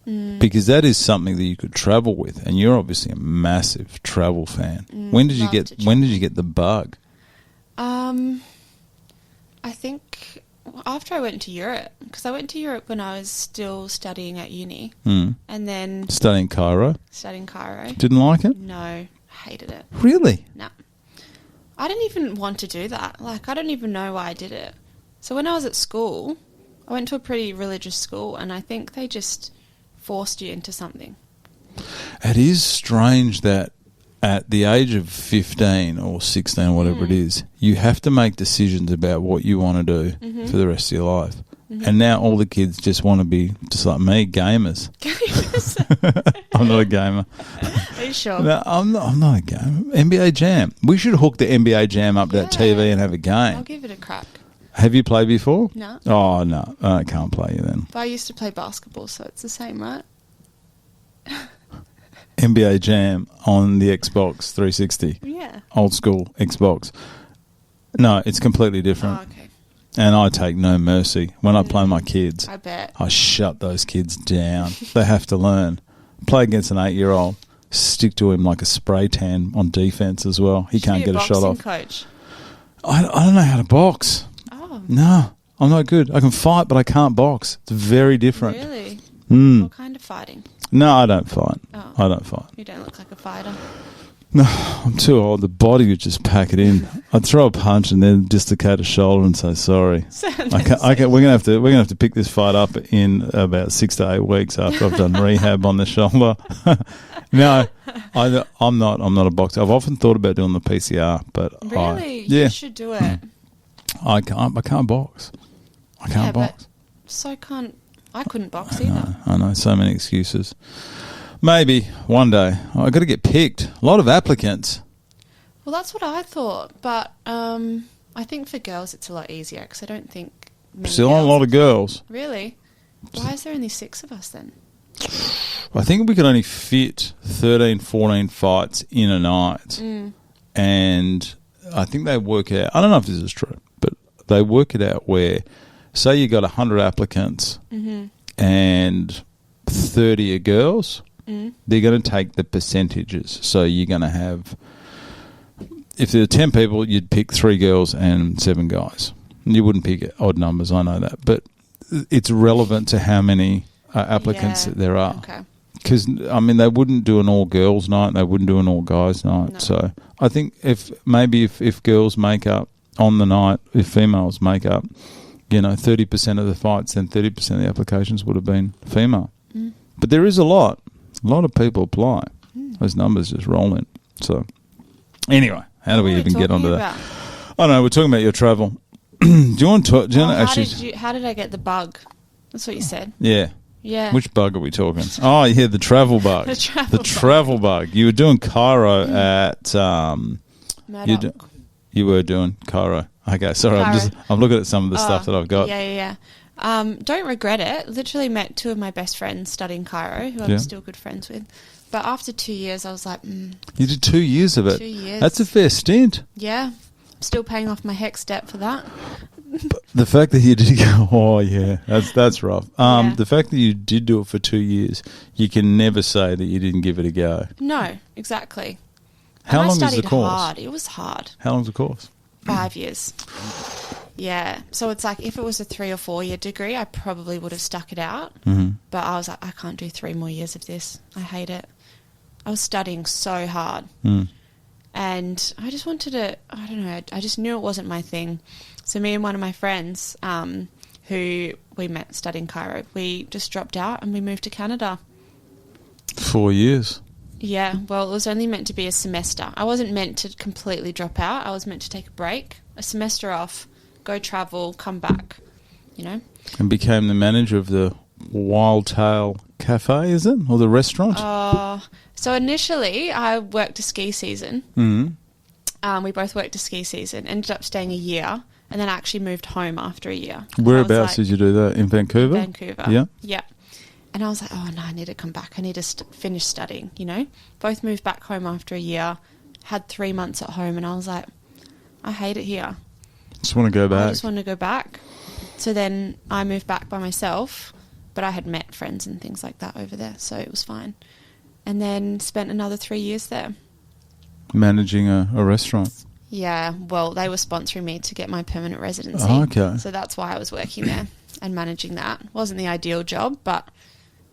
because that is something that you could travel with, and you're obviously a massive travel fan. When did you love get? to When did you get the bug? I think after I went to Europe, because I went to Europe when I was still studying at uni, and then Studying Cairo. studying Cairo. Didn't like it? No, hated it. Really? No. I didn't even want to do that. Like, I don't even know why I did it. So when I was at school, I went to a pretty religious school, and I think they just forced you into something. It is strange that at the age of 15 or 16, whatever it is, you have to make decisions about what you want to do for the rest of your life. And now all the kids just want to be, just like me, gamers. I'm not a gamer. Are you sure? No, I'm not a gamer. NBA Jam. We should hook the NBA Jam up to that Yeah. TV and have a I'll game. give it a crack. Have you played before? No. Oh, no. I can't play you then. But I used to play basketball, so it's the same, right? NBA Jam on the Xbox 360. Yeah. Old school Xbox. No, it's completely different. Oh, okay. And I take no mercy. When I play my kids, I bet. I shut those kids down. They have to learn. Play against an 8-year-old. Stick to him like a spray tan on defense as well. He can't get a shot off. Coach. I don't know how to box. Oh, No, I'm not good. I can fight, but I can't box. It's very different. really? Mm. What kind of fighting? No, I don't fight. Oh. I don't fight. You don't look like a fighter. No, I'm too old. The body would just pack it in. I'd throw a punch and then dislocate a shoulder and say sorry. We're gonna have to pick this fight up in about 6 to 8 weeks after I've done rehab on the shoulder. No, I'm not a boxer. I've often thought about doing the PCR, but Really? yeah, You should do it. I can't box. I can't box. I couldn't box either. I know, so many excuses. Maybe one day. I've got to get picked. A lot of applicants. Well, that's what I thought. But I think for girls it's a lot easier because I don't think many Still girls a lot of girls. Really? Why is there only 6 of us then? I think we could only fit 13, 14 fights in a night. And I think they work out, I don't know if this is true, but they work it out where, say you got 100 applicants and 30 are girls, they're going to take the percentages. So you're going to have, if there are 10 people, you'd pick 3 girls and 7 guys. You wouldn't pick odd numbers, I know that. But it's relevant to how many applicants there are. Okay. Because, I mean, they wouldn't do an all-girls night. They wouldn't do an all-guys night. No. So I think if girls make up on the night, if females make up, 30% of the fights, then 30% of the applications would have been female. But there is a lot of people apply. Those numbers just roll in. So anyway, how do we even get onto that? I don't know. We're talking about your travel. Do you want to talk? How did I get the bug? That's what you said. Yeah. Yeah. Which bug are we talking? Oh, yeah, the travel bug. The travel bug. You were doing Cairo at Murdoch. You were doing Cairo. Okay, sorry. Cairo. I'm looking at some of the stuff that I've got. Yeah. Don't regret it. Literally met 2 of my best friends studying Cairo, who I'm still good friends with. But after 2 years, I was like, You did 2 years of it. 2 years. That's a fair stint. Yeah. Still paying off my HECS debt for that. But the fact that you did go, oh yeah, that's rough. The fact that you did do it for 2 years, you can never say that you didn't give it a go. No, exactly. How long is the I studied course? hard. It was hard. How long's the course? 5 years. Yeah. So it's like if it was a 3 or 4 year degree, I probably would have stuck it out. But I was like, I can't do 3 more years of this. I hate it. I was studying so hard. And I just wanted to, I don't know, I just knew it wasn't my thing. So me and one of my friends who we met studying Cairo, we just dropped out and we moved to Canada. 4 years. Yeah, well, it was only meant to be a semester. I wasn't meant to completely drop out. I was meant to take a break, a semester off, go travel, come back, And became the manager of the Wild Tail Cafe, is it? Or the restaurant? So initially I worked a ski season. We both worked a ski season, ended up staying a year, and then I actually moved home after a year. Whereabouts did you do that? In Vancouver? Vancouver. Yeah. Yeah. And I was like, oh, no, I need to come back. I need to finish studying, Both moved back home after a year, had 3 months at home, and I was like, I hate it here. Just want to go back. I just want to go back. So then I moved back by myself, but I had met friends and things like that over there, so it was fine. And then spent another 3 years there. Managing a restaurant? Yeah, well, they were sponsoring me to get my permanent residency. Oh, okay. So that's why I was working there and managing that. Wasn't the ideal job, but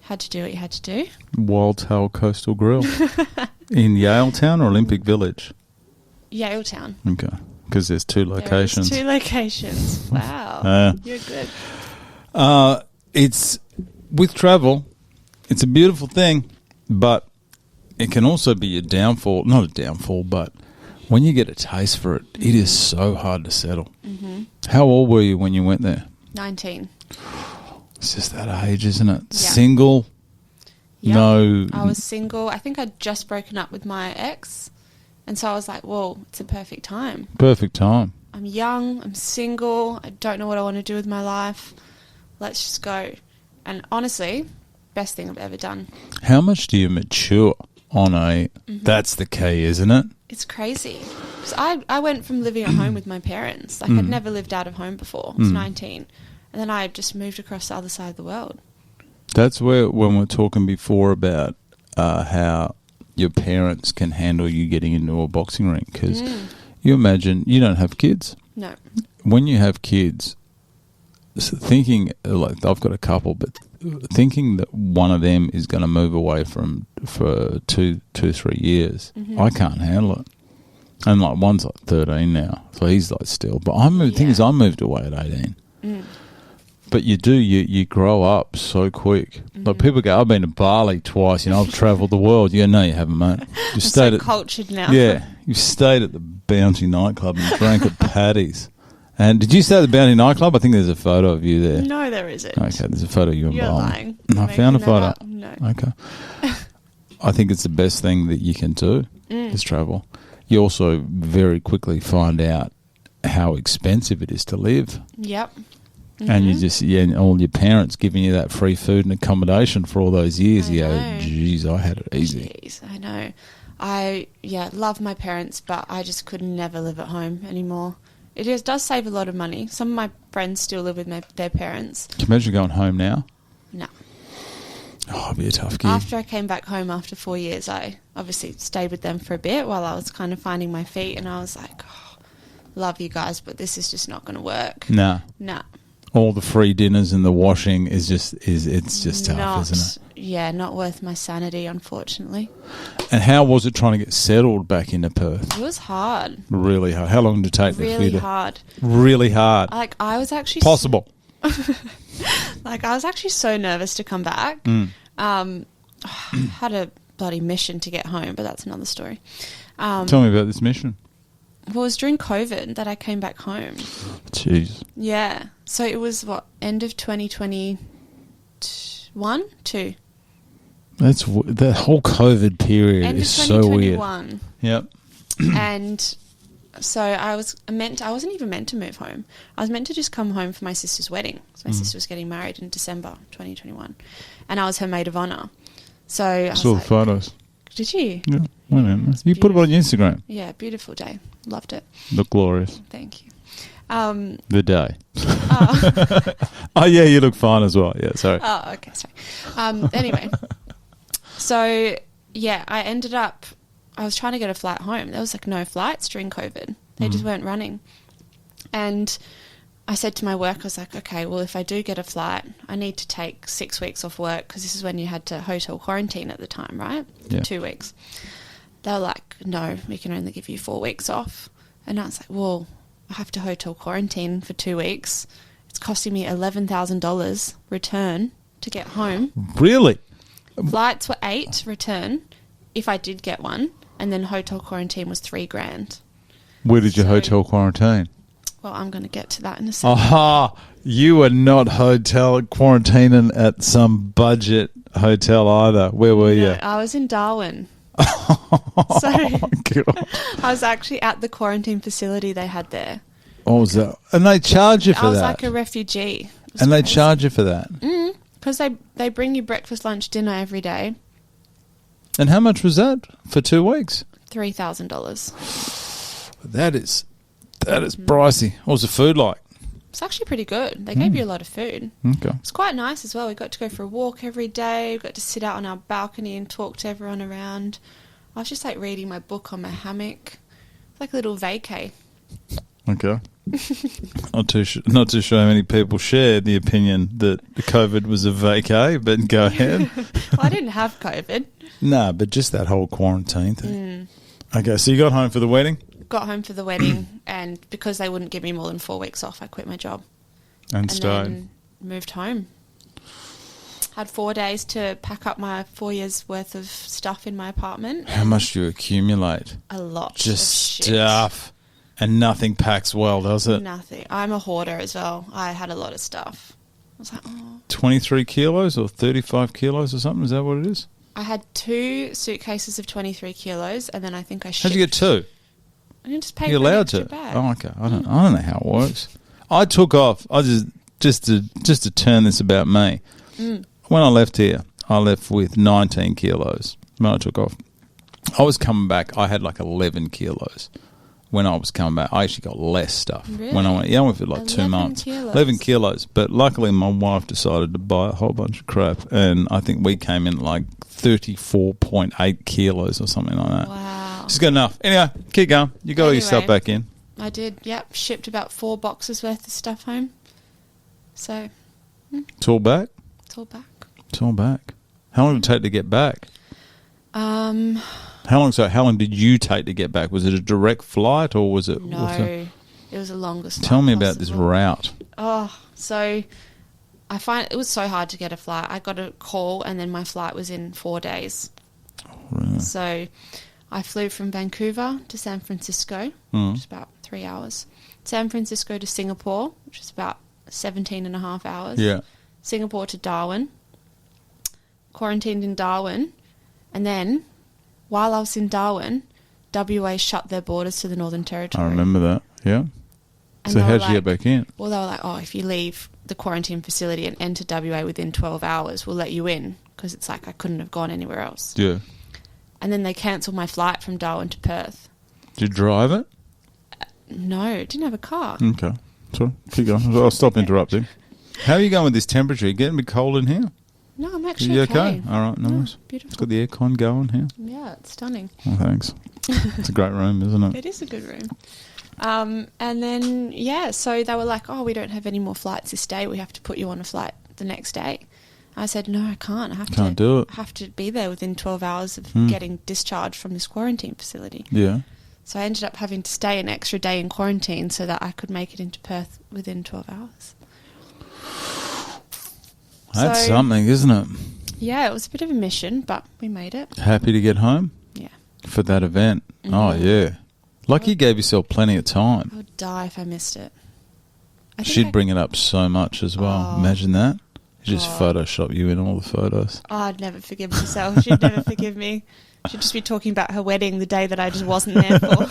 had to do what you had to do. Wild Tail Coastal Grill. In Yaletown or Olympic Village? Yaletown. Okay, because there's 2 locations. There's 2 locations. Wow. You're good. It's, with travel, it's a beautiful thing, but it can also be a downfall. Not a downfall, but when you get a taste for it, it is so hard to settle. How old were you when you went there? 19. It's just that age, isn't it? Yeah. Single? Yep. No. I was single. I think I'd just broken up with my ex. And so I was like, well, it's a perfect time. Perfect time. I'm young. I'm single. I don't know what I want to do with my life. Let's just go. And honestly, best thing I've ever done. How much do you mature on a... That's the key, isn't it? It's crazy. 'Cause I went from living at home with my parents. Like, I'd never lived out of home before. I was 19. And then I just moved across the other side of the world. That's where, when we're talking before about how your parents can handle you getting into a boxing ring, because you imagine you don't have kids. No. When you have kids, thinking, like, I've got a couple, but thinking that one of them is going to move away for 3 years, I can't handle it. And like one's like 13 now, so he's like still. But I moved. Thing is, I moved away at 18. But you grow up so quick. Like, people go, I've been to Bali twice. I've travelled the world. Yeah, no, you haven't, mate. You stayed so cultured now. Yeah, you stayed at the Bounty nightclub and drank at Paddy's. And did you stay at the Bounty nightclub? I think there's a photo of you there. No, there isn't. Okay, there's a photo of you in You're Bali. lying. I found a photo. Up. No. Okay. I think it's the best thing that you can do is travel. You also very quickly find out how expensive it is to live. Yep. And you just, and all your parents giving you that free food and accommodation for all those years. You go, geez, I had it easy. Jeez, I know. love my parents, but I just could never live at home anymore. Does save a lot of money. Some of my friends still live with their parents. Can you imagine going home now? No. Oh, it'd be a tough gig. After I came back home after 4 years, I obviously stayed with them for a bit while I was kind of finding my feet, and I was like, oh, love you guys, but this is just not going to work. Nah. All the free dinners and the washing is just tough, isn't it? Yeah, not worth my sanity, unfortunately. And how was it trying to get settled back into Perth? It was hard. Really hard. How long did it take? Really hard. Really hard. Like, I was actually... Possible. Like, I was actually so nervous to come back. Had a bloody mission to get home, but that's another story. Tell me about this mission. Well, it was during COVID that I came back home. Jeez. Yeah. So it was, end of 2021? 2? That's the whole COVID period is so weird. Yep. And so I wasn't even meant to move home. I was meant to just come home for my sister's wedding. So my sister was getting married in December 2021. And I was her maid of honour. So I saw the photos. Did you? Yeah. You put it on your Instagram. Yeah, beautiful day. Loved it. Look glorious. Thank you. The day. Oh, yeah, you look fine as well. Yeah, sorry. Oh, okay, sorry. Anyway, so, yeah, I was trying to get a flight home. There was, no flights during COVID. They just weren't running. And I said to my work, I was like, okay, well, if I do get a flight, I need to take 6 weeks off work, because this is when you had to hotel quarantine at the time, right? Yeah. 2 weeks. They were like, no, we can only give you 4 weeks off. And I was like, well, I have to hotel quarantine for 2 weeks. It's costing me $11,000 return to get home. Really? Flights were $8 return if I did get one, and then hotel quarantine was $3,000. Where did you hotel quarantine? Well, I'm going to get to that in a second. Aha! You were not hotel quarantining at some budget hotel either. Where were you? I was in Darwin. So God. I was actually at the quarantine facility they had there. What was that? And they charge you for that? I was like a refugee. And they charge you for that? Because they bring you breakfast, lunch, dinner every day. And how much was that for 2 weeks? $3,000. That is pricey. What was the food like? It's actually pretty good. They gave you a lot of food. Okay. It's quite nice as well. We got to go for a walk every day. We got to sit out on our balcony and talk to everyone around. I was just reading my book on my hammock. It's like a little vacay. Okay. Not too sure how many people shared the opinion that the COVID was a vacay, but go ahead. Well, I didn't have COVID. No, but just that whole quarantine thing. Okay, so you got home for the wedding? Got home for the wedding, and because they wouldn't give me more than 4 weeks off, I quit my job. And stayed. Then moved home. Had 4 days to pack up my 4 years' worth of stuff in my apartment. How much do you accumulate? A lot. Just of shit. stuff. And nothing packs well, does it? Nothing. I'm a hoarder as well. I had a lot of stuff. I was like, 23 kilos or 35 kilos or something? Is that what it is? I had 2 suitcases of 23 kilos, and then I think I shipped. How'd you get 2? I didn't just pay You're for an allowed extra to. bag. Oh, okay. I don't know how it works. I took off. I just to turn this about me. When I left here, I left with 19 kilos. When I took off, I was coming back. I had 11 kilos. When I was coming back, I actually got less stuff. Really? When I went, I went for 2 months. 11 kilos. But luckily, my wife decided to buy a whole bunch of crap, and I think we came in 34.8 kilos or something like that. Wow. It's good enough. Anyway, keep going. You got all your stuff back in. I did, yep. Shipped about 4 boxes worth of stuff home. So. It's all back? It's all back. It's all back. How long did it take to get back? How long did you take to get back? Was it a direct flight or was it? No, it was the longest. Tell me about this route. Oh, so I find it was so hard to get a flight. I got a call and then my flight was in 4 days. Oh, really? So I flew from Vancouver to San Francisco, which is about 3 hours. San Francisco to Singapore, which is about 17 and a half hours. Yeah. Singapore to Darwin. Quarantined in Darwin. And then, while I was in Darwin, WA shut their borders to the Northern Territory. I remember that, yeah. And so how'd you get back in? Well, they were like, oh, if you leave the quarantine facility and enter WA within 12 hours, we'll let you in. Because it's I couldn't have gone anywhere else. Yeah. and then they cancelled my flight from Darwin to Perth. Did you drive it? No, didn't have a car. Okay. So, keep going. I'll stop interrupting. How are you going with this temperature? You getting a bit cold in here? No, I'm actually you okay. All right, nice. Beautiful. It's got the aircon going here. Yeah, it's stunning. Oh, thanks. It's a great room, isn't it? It is a good room. And then, so they were like, oh, we don't have any more flights this day. We have to put you on a flight the next day. I said, no, I can't. I have to be there within 12 hours of getting discharged from this quarantine facility. Yeah. So I ended up having to stay an extra day in quarantine so that I could make it into Perth within 12 hours. That's something, isn't it? Yeah, it was a bit of a mission, but we made it. Happy to get home? Yeah. For that event? Mm-hmm. Oh, yeah. Like you gave yourself plenty of time. I would die if I missed it. She'd bring it up so much as well. Imagine that. You just God. Photoshop you in all the photos. Oh, I'd never forgive myself. She'd never forgive me. She'd just be talking about her wedding the day that I just wasn't there for.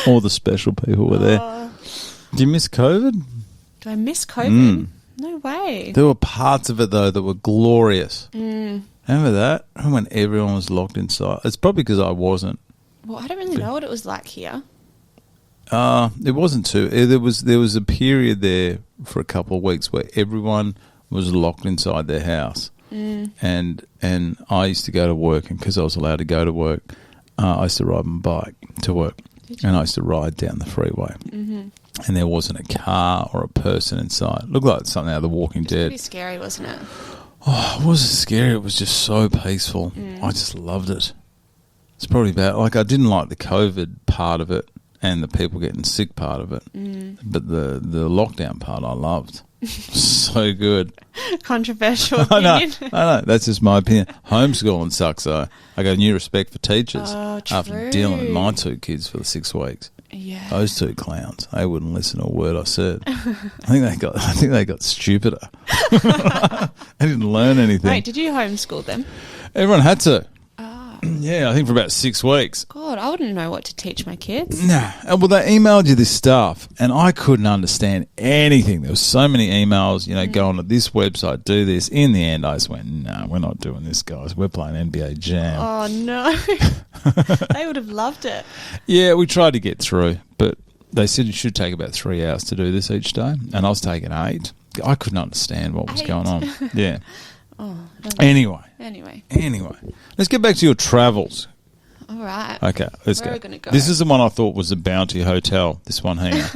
All the special people were there. Do you miss COVID? Do I miss COVID? No way. There were parts of it, though, that were glorious. Remember that? Remember when everyone was locked inside? It's probably because I wasn't. Well, I don't really know what it was like here. It wasn't too. There was a period there for a couple of weeks where everyone was locked inside their house. And I used to go to work, and because I was allowed to go to work, I used to ride my bike to work, and I used to ride down the freeway. And there wasn't a car or a person inside. It looked like something out of The Walking Dead. Pretty scary, wasn't it? Oh, it wasn't scary. It was just so peaceful. I just loved it. It's probably about, like, I didn't like the COVID part of it and the people getting sick part of it. But the lockdown part I loved. So good. Controversial opinion. I know. That's just my opinion. Homeschooling sucks, though. I got a new respect for teachers after dealing with my two kids for the 6 weeks. Yeah. Those two clowns. They wouldn't listen to a word I said. I think they got stupider. They didn't learn anything. Wait, did you homeschool them? Everyone had to. Yeah, I think for about 6 weeks. God, I wouldn't know what to teach my kids. Nah. Well, they emailed you this stuff, and I couldn't understand anything. There was so many emails, go on to this website, do this. In the end, I just went, no, we're not doing this, guys. We're playing NBA Jam. Oh, no. They would have loved it. Yeah, we tried to get through, but they said it should take about 3 hours to do this each day, and I was taking 8. I couldn't understand what was going on. Yeah. Anyway, let's get back to your travels. All right. Okay, let's Where go. are we gonna go? This is the one I thought was the Bounty Hotel. This one here.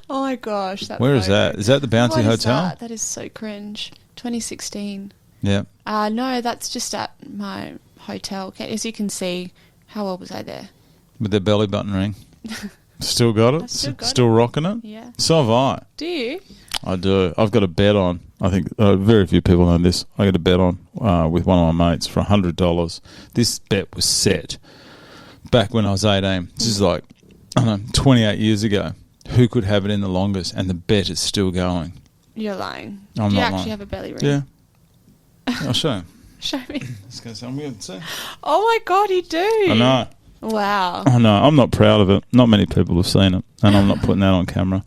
Oh my gosh, Where is that? Is that the Bounty Hotel? That is so cringe. 2016. Yeah. No, that's just at my hotel. Okay, as you can see, how old was I there? With their belly button ring. Still got it? Still rocking it? Yeah. So have I. Do you? I do. I've got a bet on. I think very few people know this. I got a bet on with one of my mates for $100. This bet was set back when I was 18. This is like, 28 years ago. Who could have it in the longest? And the bet is still going. You're lying. I'm do you not actually lying. have a belly ring? Yeah. I'll show you. Show me. Let's go somewhere. See. Oh my God, you do. I know. Wow. I know. I'm not proud of it. Not many people have seen it, and I'm not putting that on camera.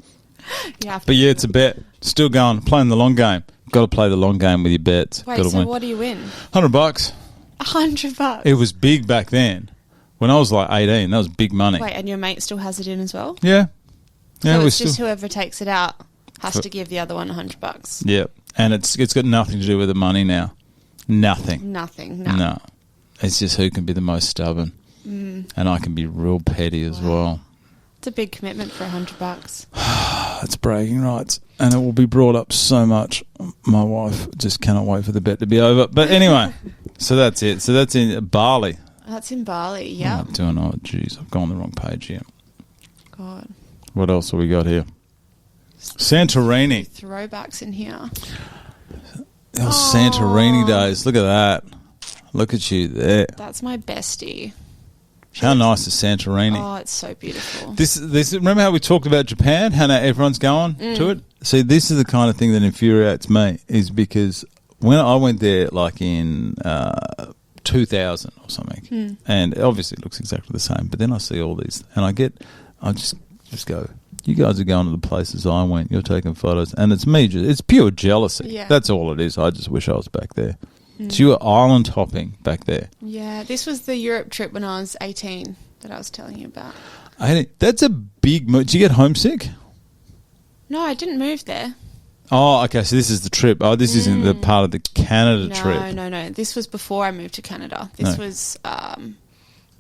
But yeah, it's a bet. Still going. Playing the long game. Got to play the long game with your bets. Wait, Gotta so win. what do you win? $100. $100. It was big back then. When I was like 18, that was big money. Wait, and your mate still has it in as well? Yeah. Yeah, so it's just whoever takes it out has to give the other one $100. Yeah, and it's got nothing to do with the money now. Nothing. Nothing. No. It's just who can be the most stubborn, and I can be real petty as well. It's a big commitment for $100. It's bragging rights, and it will be brought up so much. My wife just cannot wait for the bet to be over. But anyway, so that's it. So that's in Bali. That's in Bali, yeah. Jeez, I've gone the wrong page here. God. What else have we got here? Santorini. Throwbacks in here. Santorini days. Look at that. Look at you there. That's my bestie. How nice is Santorini? Oh, it's so beautiful. This. Remember how we talked about Japan? How now everyone's going to it? See, this is the kind of thing that infuriates me, is because when I went there, like in 2000 or something, and obviously it looks exactly the same, but then I see all these, and I just go, you guys are going to the places I went, you're taking photos, and it's me, it's pure jealousy. Yeah. That's all it is. I just wish I was back there. So you were island hopping back there. Yeah, this was the Europe trip when I was 18 that I was telling you about. That's a big move. Did you get homesick? No, I didn't move there. Oh, okay. So this is the trip. Oh, this isn't the part of the Canada trip. No. This was before I moved to Canada. This was,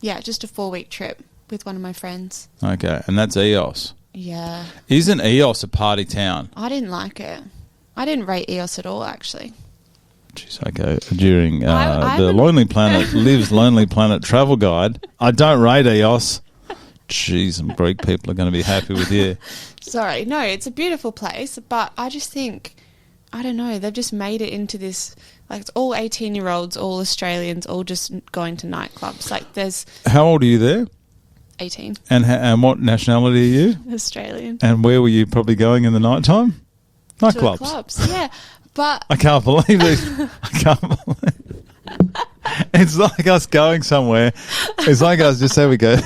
just a 4-week trip with one of my friends. Okay, and that's EOS. Yeah. Isn't EOS a party town? I didn't like it. I didn't rate EOS at all, actually. Jeez, okay. During the Lonely Planet, Liv's Lonely Planet travel guide, I don't rate EOS. Jeez, some Greek people are going to be happy with you. Sorry. No, it's a beautiful place, but I just think, I don't know, they've just made it into this, like, it's all 18-year-olds, all Australians, all just going to nightclubs. Like, there's... How old are you there? 18. And what nationality are you? Australian. And where were you probably going in the night time? Nightclubs. Clubs, yeah. But I can't believe this. I can't believe it's like us going somewhere. It's like us, just say we go.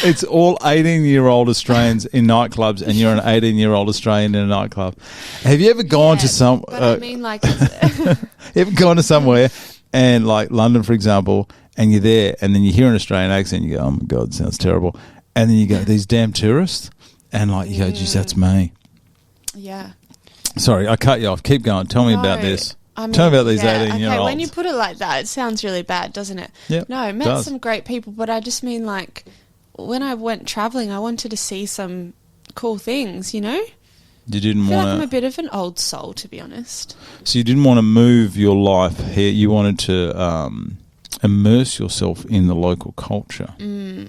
It's all 18-year-old Australians in nightclubs, and you're an 18-year-old Australian in a nightclub. Have you ever gone to some... I mean, like... you ever gone to somewhere, and like London, for example, and you're there, and then you hear an Australian accent, you go, oh my God, it sounds terrible. And then you go, these damn tourists, and like you go, geez, that's me. Yeah. Sorry, I cut you off. Keep going. Tell me about this. Tell me about these 18-year-olds. Okay, when you put it like that, it sounds really bad, doesn't it? Yeah. No, I met some great people, but I just mean, like, when I went travelling, I wanted to see some cool things, you know? You didn't I feel want like I'm a bit of an old soul, to be honest. So you didn't want to move your life here. You wanted to immerse yourself in the local culture.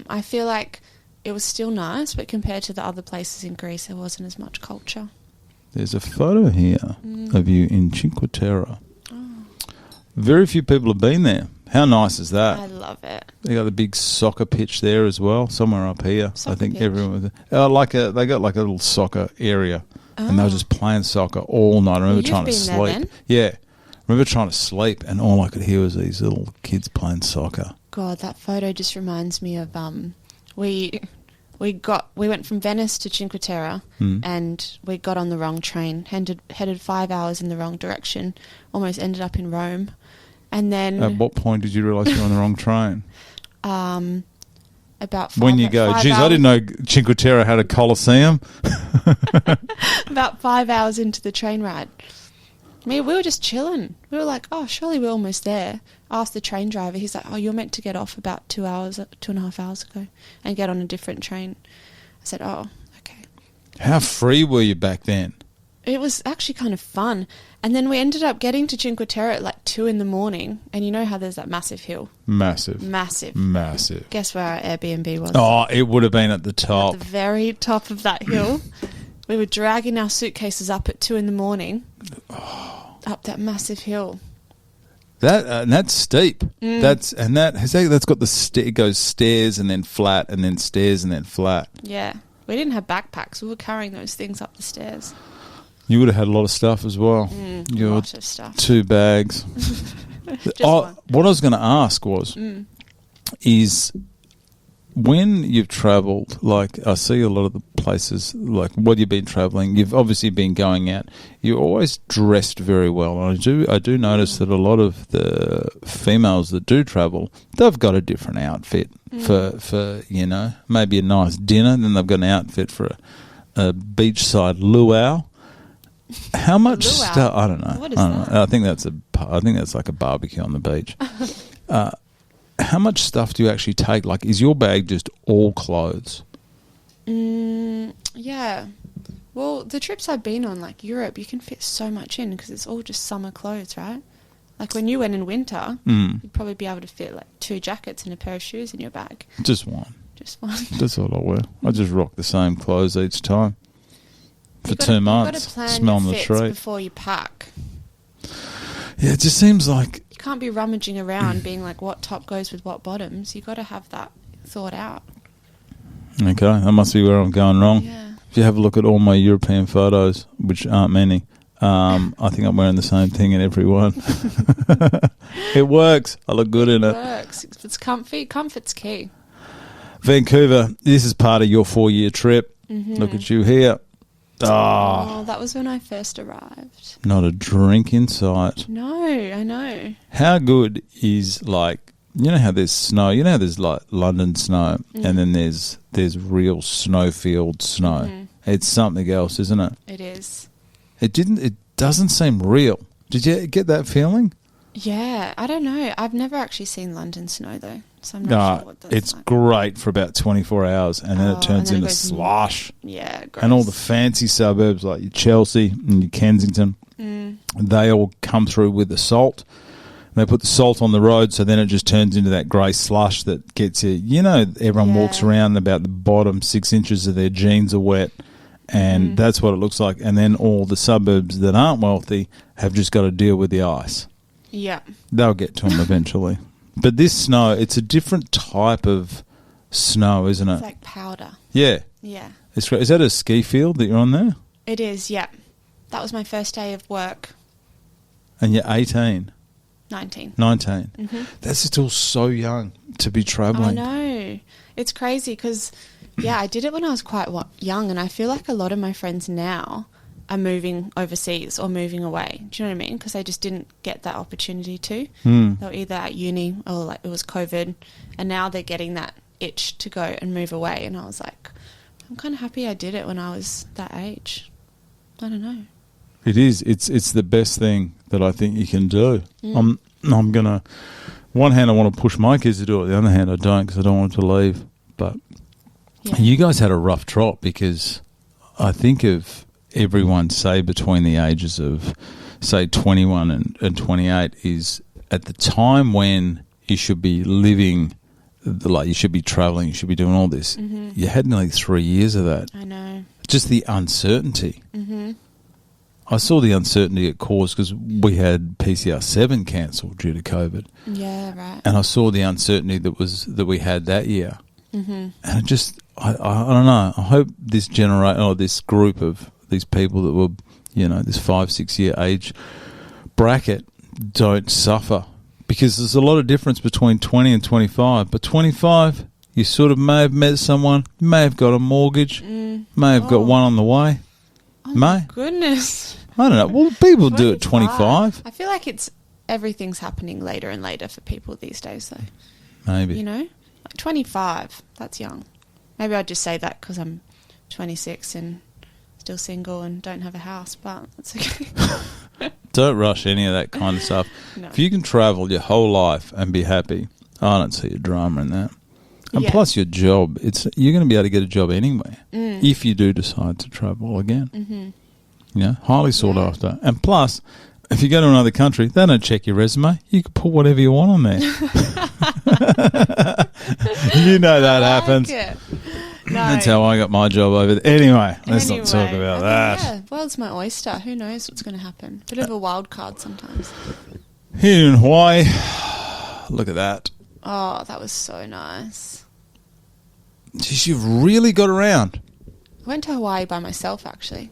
I feel like it was still nice, but compared to the other places in Greece, there wasn't as much culture. There's a photo here of you in Cinque Terre. Oh. Very few people have been there. How nice is that? I love it. They got the big soccer pitch there as well, somewhere up here. I think pitch. Everyone was there. They got like a little soccer area, and they were just playing soccer all night. I remember trying to sleep. Then? Yeah. I remember trying to sleep, and all I could hear was these little kids playing soccer. God, that photo just reminds me of we went from Venice to Cinque Terre, and we got on the wrong train, headed 5 hours in the wrong direction, almost ended up in Rome. And then... At what point did you realise you were on the wrong train? About 5 When you go, geez, I didn't know Cinque Terre had a Colosseum. About 5 hours into the train ride. We were just chilling. We were like, oh, surely we're almost there. Asked the train driver. He's like, oh, you're meant to get off about 2.5 hours ago and get on a different train. I said, oh, okay. How free were you back then? It was actually kind of fun. And then we ended up getting to Cinque Terre at like 2 in the morning. And you know how there's that massive hill? Massive. Guess where our Airbnb was? Oh, it would have been at the top. At the very top of that hill. We were dragging our suitcases up at 2 in the morning. Up that massive hill. That's steep. That's got it goes stairs and then flat and then stairs and then flat. Yeah. We didn't have backpacks. We were carrying those things up the stairs. You would have had a lot of stuff as well. Lots of stuff. 2 bags. What I was going to ask is when you've travelled, like I see a lot of the places, like what you've been travelling, you've obviously been going out, you're always dressed very well. And I do notice that a lot of the females that do travel, they've got a different outfit for maybe a nice dinner, then they've got an outfit for a beachside luau. How much stuff? I don't know. What is that? I think that's like a barbecue on the beach. How much stuff do you actually take? Like, is your bag just all clothes? Yeah. Well, the trips I've been on, like Europe, you can fit so much in because it's all just summer clothes, right? Like when you went in winter, you'd probably be able to fit like 2 jackets and a pair of shoes in your bag. Just one. That's all I wear. I just rock the same clothes each time. For 2 months, smelling the treat before you pack. Yeah, it just seems like you can't be rummaging around, being like, what top goes with what bottoms. You got to have that thought out. Okay, that must be where I'm going wrong. Yeah. If you have a look at all my European photos, which aren't many, I think I'm wearing the same thing in every one. It works. I look good in it. It works. If it's comfy, comfort's key. Vancouver, this is part of your 4-year trip. Look at you here. Oh, that was when I first arrived. not a drink in sight. No, I know. How good is, like, you know how there's snow? You know how there's, like, London snow and then there's real snowfield snow? Mm-hmm. It's something else, isn't it? It is. It doesn't seem real. Did you get that feeling? Yeah, I don't know. I've never actually seen London snow though, so I'm not sure what that's it's like. great for about 24 hours and then it turns and then it into goes slush. Yeah, gross. And all the fancy suburbs like your Chelsea and your Kensington, they all come through with the salt. They put the salt on the road, so then it just turns into that grey slush that gets you. You know, everyone walks around about the bottom 6 inches of their jeans are wet, and that's what it looks like. And then all the suburbs that aren't wealthy have just got to deal with the ice. Yeah. They'll get to them eventually. But this snow, it's a different type of snow, isn't it? It's like powder. Yeah. Yeah. It's great. Is that a ski field that you're on there? It is, yeah. That was my first day of work. And you're 18? 19. 19. Mm-hmm. That's still so young to be travelling. I know. It's crazy because, yeah, I did it when I was quite young, and I feel like a lot of my friends now are moving overseas or moving away. Do you know what I mean? Because they just didn't get that opportunity to. They were either at uni or like it was COVID, and now they're getting that itch to go and move away. And I was like, I'm kind of happy I did it when I was that age. I don't know. It is. It's the best thing that I think you can do. I'm gonna. One hand, I want to push my kids to do it. The other hand, I don't because I don't want them to leave. But you guys had a rough trot because I think of everyone, say between the ages of say 21 and 28, is at the time when you should be living, like you should be travelling, you should be doing all this. You had nearly 3 years of that. I know. Just the uncertainty. I saw the uncertainty it caused because we had PCR 7 cancelled due to COVID. Yeah, right. And I saw the uncertainty that we had that year. And it just, I don't know. I hope this generation or this group of these people that were, you know, this 5-6 year age bracket don't suffer, because there's a lot of difference between 20 and 25. But 25, you sort of may have met someone, may have got a mortgage, may have got one on the way. Oh my goodness. I don't know. Well, people do it 25. I feel like everything's happening later and later for people these days, though. Maybe. You know? Like 25, that's young. Maybe I'd just say that because I'm 26 and still single and don't have a house, but that's okay. Don't rush any of that kind of stuff. No. If you can travel your whole life and be happy, I don't see a drama in that. And plus your job, you're going to be able to get a job anywhere if you do decide to travel again. Yeah, highly sought after. And plus, if you go to another country, they don't check your resume. You can put whatever you want on there. You know that happens. No. That's how I got my job over there. Anyway, let's not talk about that. Yeah, world's my oyster. Who knows what's going to happen? Bit of a wild card sometimes. Here in Hawaii, look at that. Oh, that was so nice. Jeez, you've really got around. I went to Hawaii by myself, actually.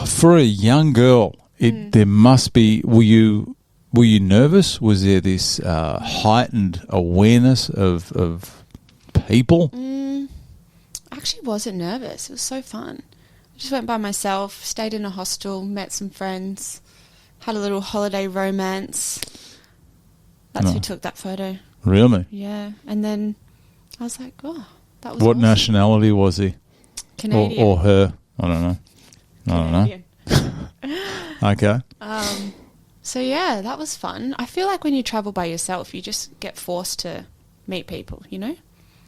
For a young girl, there must be. Were you nervous? Was there this heightened awareness of people? I actually wasn't nervous. It was so fun. I just went by myself, stayed in a hostel, met some friends, had a little holiday romance. That's who took that photo. Really? Yeah. And then I was like, oh, that was What awesome. nationality was he? Canadian. Or her? I don't know. Canadian. Okay. So yeah, that was fun. I feel like when you travel by yourself, you just get forced to meet people, you know?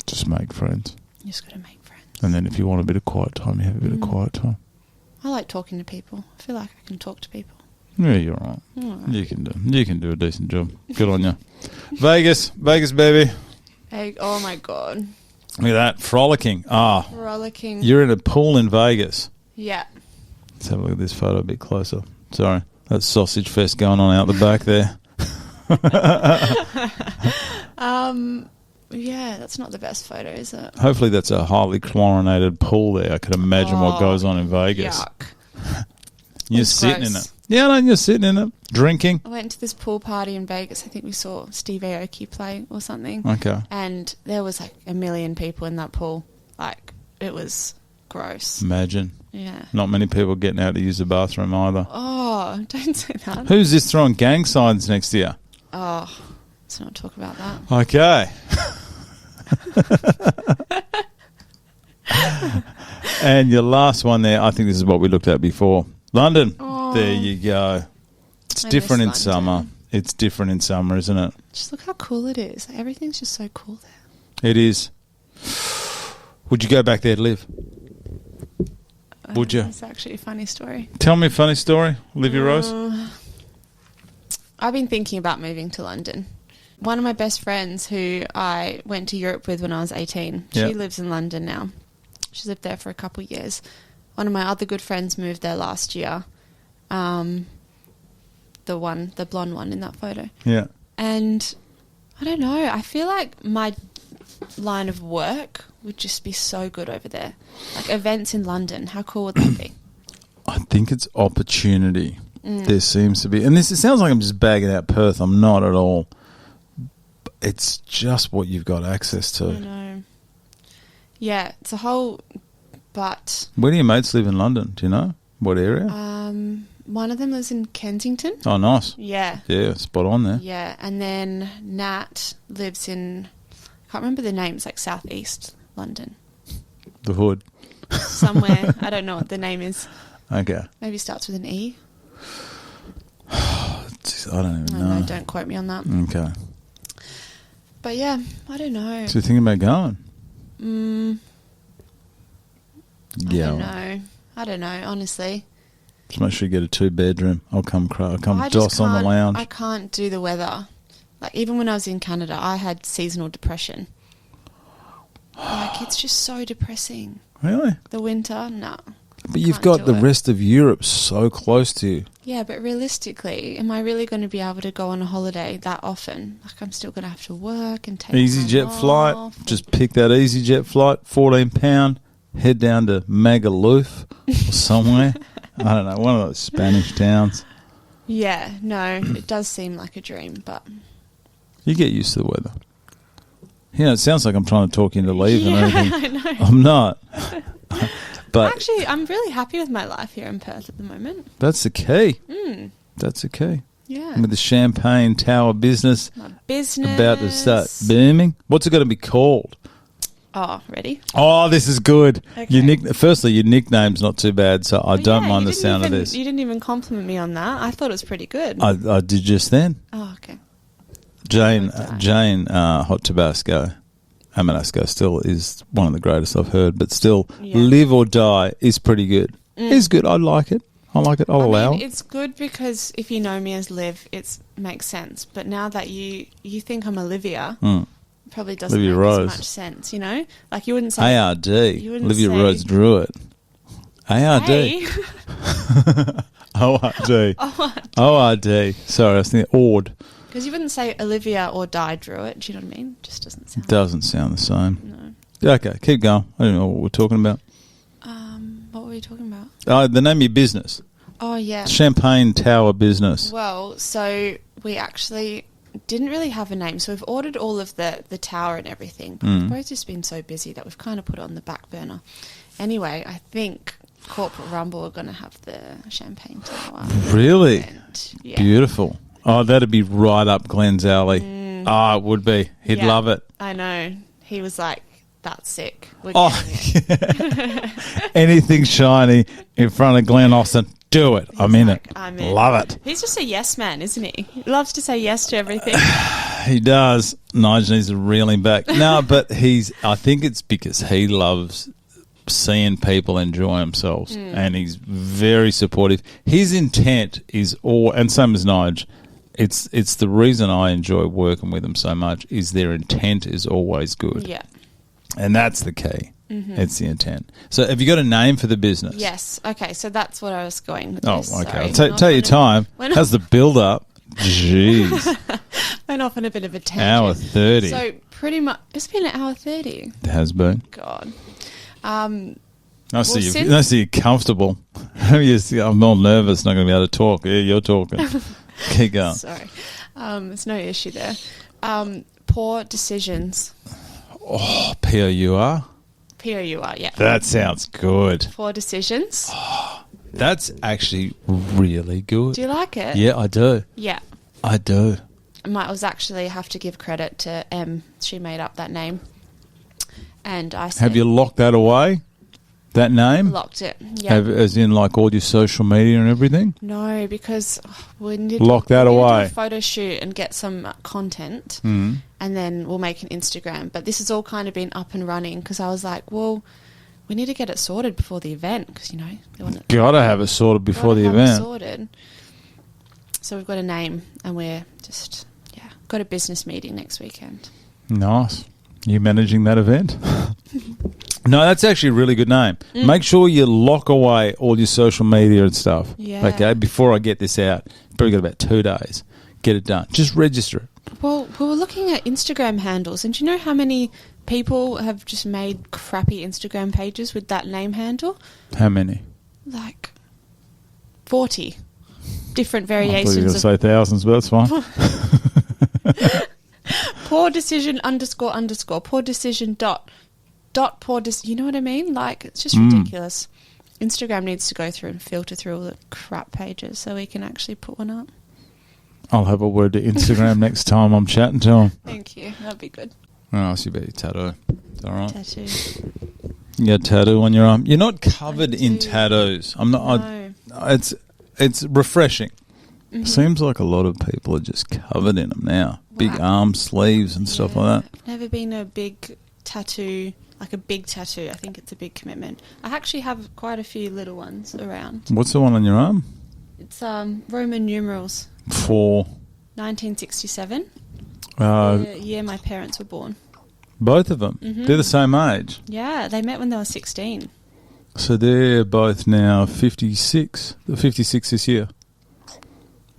Just make friends. You just got to make friends. And then if you want a bit of quiet time, you have a bit of quiet time. I like talking to people. I feel like I can talk to people. Yeah, you're right. All right. You can do a decent job. Good on you. Vegas, baby. Hey, oh my God. Look at that, frolicking. Frolicking. You're in a pool in Vegas. Yeah. Let's have a look at this photo a bit closer. Sorry, that's sausage fest going on out the back there. Yeah, that's not the best photo, is it? Hopefully that's a highly chlorinated pool there. I could imagine what goes on in Vegas. Yuck. You're It's sitting gross. in it. Yeah, no, you're sitting in it, drinking. I went to this pool party in Vegas. I think we saw Steve Aoki play or something. Okay. And there was like 1 million people in that pool. Like, it was gross. Imagine. Yeah. Not many people getting out to use the bathroom either. Oh, don't say that. Who's this throwing gang signs next to you? Oh, let's not talk about that. Okay. And your last one there, I think this is what we looked at before. London. Oh, there you go. It's I different in miss summer. London. It's different in summer, isn't it? Just look how cool it is. Like, everything's just so cool there. It is. Would you go back there to live? Would you? It's actually a funny story. Tell me a funny story, Olivia Rose. I've been thinking about moving to London. One of my best friends who I went to Europe with when I was 18, she lives in London now. She's lived there for a couple of years. One of my other good friends moved there last year. The blonde one in that photo. Yeah. And I don't know, I feel like my line of work would just be so good over there. Like events in London, how cool would that be? I think it's opportunity. There seems to be. And it sounds like I'm just bagging out Perth. I'm not at all. It's just what you've got access to. I know. Yeah, it's a whole... But... Where do your mates live in London? Do you know? What area? One of them lives in Kensington. Oh, nice. Yeah. Yeah, spot on there. Yeah, and then Nat lives in... I can't remember the name. It's like southeast London. The hood. Somewhere. I don't know what the name is. Okay. Maybe starts with an E. I don't even know. No, don't quote me on that. Okay. But yeah, I don't know. So you're thinking about going? I don't know, honestly. Just make sure you get a 2-bedroom. I'll come I just doss on the lounge. I can't do the weather. Like, even when I was in Canada, I had seasonal depression. Like, it's just so depressing. Really? The winter, no. But you've got the it. rest of Europe so close to you. Yeah, but realistically, am I really going to be able to go on a holiday that often? Like, I'm still going to have to work and take EasyJet time flight. off. Just pick that EasyJet flight, £14. Head down to Magaluf or somewhere. I don't know, one of those Spanish towns. Yeah, no, it does seem like a dream, but... You get used to the weather. Yeah, it sounds like I'm trying to talk you into leaving or anything. I know. I'm not. But actually, I'm really happy with my life here in Perth at the moment. that's the key. That's the key. Yeah. With the Champagne Tower business My business. about to start booming. What's it going to be called? Oh, ready? Oh, this is good. Okay. Firstly, your nickname's not too bad, so I don't mind the sound of this. You didn't even compliment me on that. I thought it was pretty good. I did just then. Oh, okay. Jane Hot Tabasco, Amanasco still is one of the greatest I've heard, but still, Live or Die is pretty good. It's good. I like it. I'll allow it. It's good because if you know me as Liv, it makes sense. But now that you think I'm Olivia, it probably doesn't Olivia make Rose. as much sense, you know? Like, you wouldn't say... ARD. You wouldn't Olivia say- Rose Drewitt. ARD. Hey. ORD. ORD. Sorry, I was thinking ORD. Because you wouldn't say Olivia or Die Drewitt, do you know what I mean? Just doesn't sound... Doesn't sound the same. No. Okay, keep going. I don't know what we're talking about. What were we talking about? The name of your business. Oh, yeah. Champagne Tower business. Well, so we actually didn't really have a name. So we've ordered all of the tower and everything. But we've both just been so busy that we've kind of put it on the back burner. Anyway, I think Corporate Rumble are going to have the Champagne Tower. Really? And, yeah. Beautiful. Oh, that'd be right up Glenn's alley. Oh, it would be. He'd love it. I know. He was like, that's sick. We're Oh, getting it. anything shiny in front of Glenn Austin, do it. I'm in it. I'm in. Love it. He's just a yes man, isn't he? He loves to say yes to everything. He does. Nigel needs to reel him back. No, but I think it's because he loves seeing people enjoy themselves and he's very supportive. His intent is and same as Nigel, it's the reason I enjoy working with them so much is their intent is always good. Yeah. And that's the key. It's the intent. So have you got a name for the business? Yes. Okay, so that's what I was going with. Oh, this. okay. Sorry. I'll take your time. How's the build-up? Jeez. Went off on a bit of a tangent. Hour 30. So pretty much, it's been an hour 30. It has been. God. I see you're comfortable. I'm all nervous, not going to be able to talk. Yeah, you're talking. Keep going. Sorry. There's no issue there. Poor decisions. Oh, POUR? P-O-U-R, yeah. That sounds good. 4 decisions. That's actually really good. Do you like it? Yeah, I do. Yeah. I do. I was actually have to give credit to Em. She made up that name. And I said... Have you locked that away? That name? Locked it, yeah. As in like all your social media and everything? No, because we need Lock that we need away. to do a photo shoot and get some content, and then we'll make an Instagram. But this has all kind of been up and running because I was like, well, we need to get it sorted before the event because, you know... Gotta have it sorted before the event. Sorted. So we've got a name and we're just, got a business meeting next weekend. Nice. You managing that event? No, that's actually a really good name. Make sure you lock away all your social media and stuff. Yeah. Okay, before I get this out. Probably got about 2 days. Get it done. Just register it. Well, we were looking at Instagram handles, and do you know how many people have just made crappy Instagram pages with that name handle? How many? Like 40 different I thought you were variations. going to say thousands, but that's fine. Poor decision __ poor decision dot poor you know what I mean? Like, it's just ridiculous. Instagram needs to go through and filter through all the crap pages so we can actually put one up. I'll have a word to Instagram next time I'm chatting to them. Thank you. That'd be good. I'll ask you about your tattoo. Is that all right? Tattoo. You got a tattoo on your arm. You're not covered I in do. tattoos. I'm not. No. It's refreshing. Seems like a lot of people are just covered in them now. Big arm sleeves and stuff like that. I've never been a big tattoo, like a big tattoo. I think it's a big commitment. I actually have quite a few little ones around. What's the one on your arm? It's Roman numerals. For 1967. uh, The year my parents were born. both of them. They're the same age. Yeah, they met when they were 16. So they're both now 56. They're 56 this year.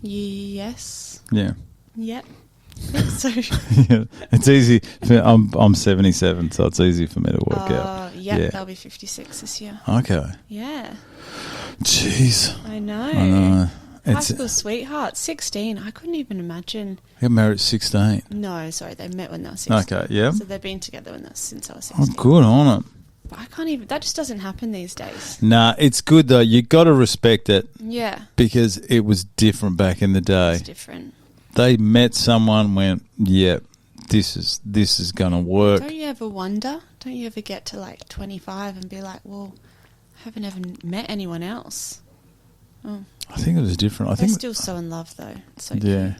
Yes. Yeah. Yep. I think so. Yeah. It's easy. I'm 77, so it's easy for me to work out. Yeah, they'll be 56 this year. Okay. Yeah. Jeez. I know. I know. High school sweetheart, 16. I couldn't even imagine. They got married at 16. No, sorry, they met when they were 16. Okay, yeah. So they've been together since I was Oh, 16. good on them. But I can't even, that just doesn't happen these days. Nah, it's good though. You got to respect it Yeah, because it was different back in the day. it's different. They met someone, went, yeah, this is going to work. Don't you ever wonder? Don't you ever get to like 25 and be like, well, I haven't ever met anyone else? Oh, I think it was different. I they're think still so in love though. It's so yeah.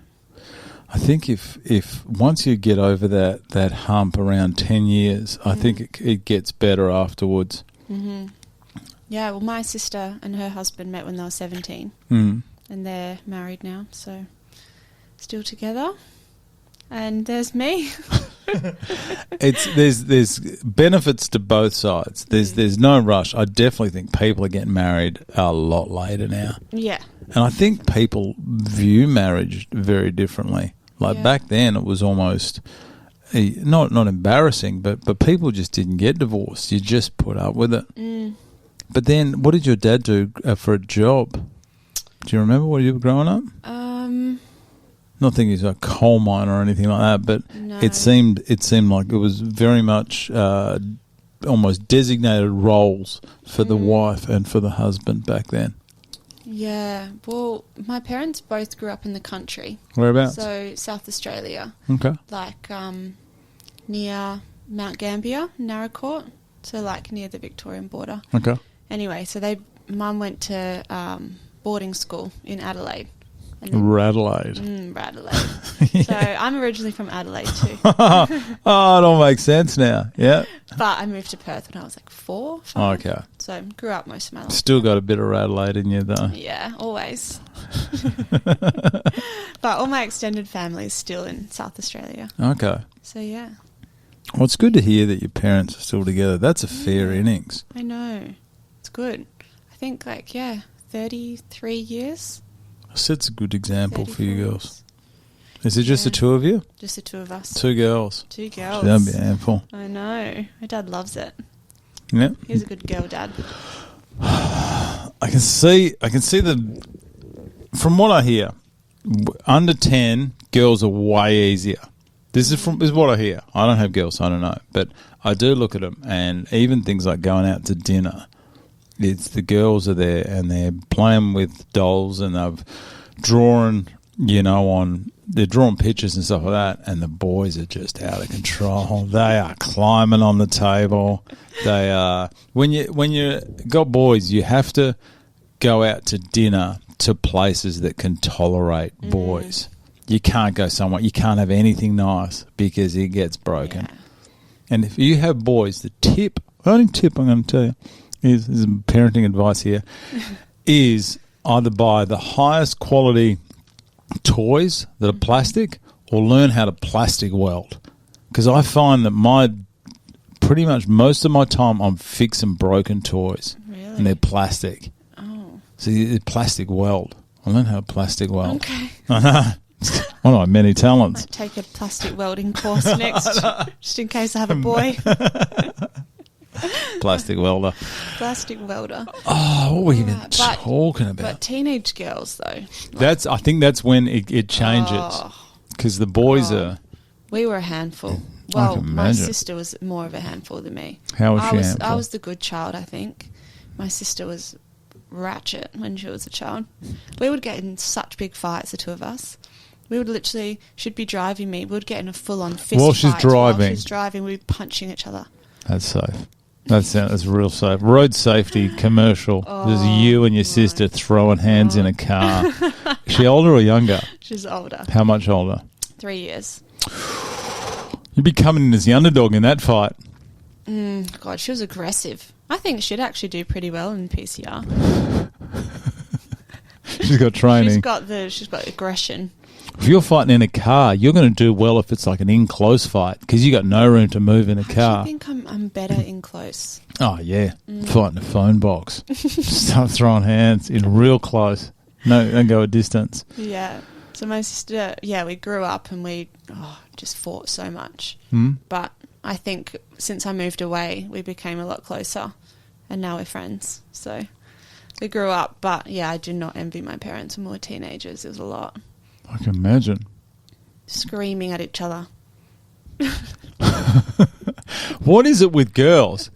I think if once you get over that hump around 10 years, I think it gets better afterwards. Mm-hmm. Yeah, well, my sister and her husband met when they were 17, Mm. and they're married now, so still together. And there's me. There's benefits to both sides. There's no rush. I definitely think people are getting married a lot later now, Yeah. and I think people view marriage very differently. Like back then, it was almost not embarrassing, but people just didn't get divorced. You just put up with it. Mm. But then, what did your dad do for a job? Do you remember when you were growing up? Not thinking he's a coal miner or anything like that, but No. it seemed like it was very much almost designated roles for the wife and for the husband back then. Yeah. Well, my parents both grew up in the country. Whereabouts? So South Australia, Okay. like near Mount Gambier, Narracourt. So like near the Victorian border. Okay. Anyway, so Mum went to boarding school in Adelaide. Radelaide. Radelaide. So I'm originally from Adelaide too. Oh, it all makes sense now. Yeah. But I moved to Perth when I was like 4, 5. Okay. So grew up most of my life. Still got a bit of Radelaide in you, though. Yeah, always. But all my extended family is still in South Australia. Okay. So yeah. Well, it's good to hear that your parents are still together. That's a fair innings. I know. It's good. I think 33 years. That's a good example for you 34 girls. years. Is it just the two of you? Just the two of us. 2 girls. 2 girls. That'd be a handful. I know. My dad loves it. Yeah. He's a good girl dad. I can see from what I hear, under 10, girls are way easier. This is what I hear. I don't have girls, so I don't know. But I do look at them, and even things like going out to dinner, it's the girls are there and they're playing with dolls and they've drawn, they're drawing pictures and stuff like that, and the boys are just out of control. They are climbing on the table. They are when you got boys, you have to go out to dinner to places that can tolerate boys. You can't go somewhere. You can't have anything nice because it gets broken. Yeah. And if you have boys, the only tip I'm going to tell you is parenting advice here, is either buy the highest quality toys that are plastic or learn how to plastic weld. Because I find that pretty much most of my time I'm fixing broken toys. Really? And they're plastic. Oh. So it's plastic weld. I learned how to plastic weld. Okay. I know. One of my many talents. Might take a plastic welding course next, just in case I have a boy. Plastic welder. Plastic welder. Oh, what were we even talking about? But teenage girls, though. I think that's when it changes. Because the boys are... We were a handful. Well, my sister was more of a handful than me. How was she a handful? I was the good child, I think. My sister was ratchet when she was a child. We would get in such big fights, the two of us. We would literally, she'd be driving me, we would get in a full-on fist fight. While she's driving, we'd be punching each other. That's safe. That's real safe. Road safety commercial. There's you and your sister throwing hands in a car. Is she older or younger? She's older. How much older? 3 years. You'd be coming in as the underdog in that fight. God, she was aggressive. I think she'd actually do pretty well in PCR. She's got training. She's got aggression. If you're fighting in a car, you're going to do well if it's like an in-close fight because you got no room to move in a car. I think I'm better in close. Oh, yeah. Fighting a phone box. Start throwing hands in real close. No, don't go a distance. Yeah. So my sister, we grew up and we just fought so much. But I think since I moved away, we became a lot closer and now we're friends. So we grew up, but I do not envy my parents when we were teenagers. It was a lot. I can imagine. Screaming at each other. What is it with girls?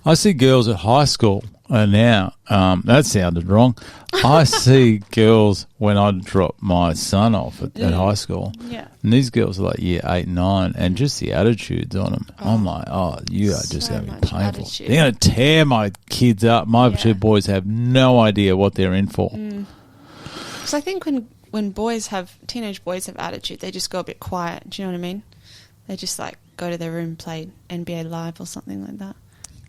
I see girls at high school now. That sounded wrong. I see girls when I drop my son off at high school. Yeah. And these girls are like year 8 and 9 and just the attitudes on them. I'm like, you are just going to be painful. Attitude. They're going to tear my kids up. My two boys have no idea what they're in for. Because I think when teenage boys have attitude, they just go a bit quiet. Do you know what I mean? They just like go to their room, play NBA Live or something like that.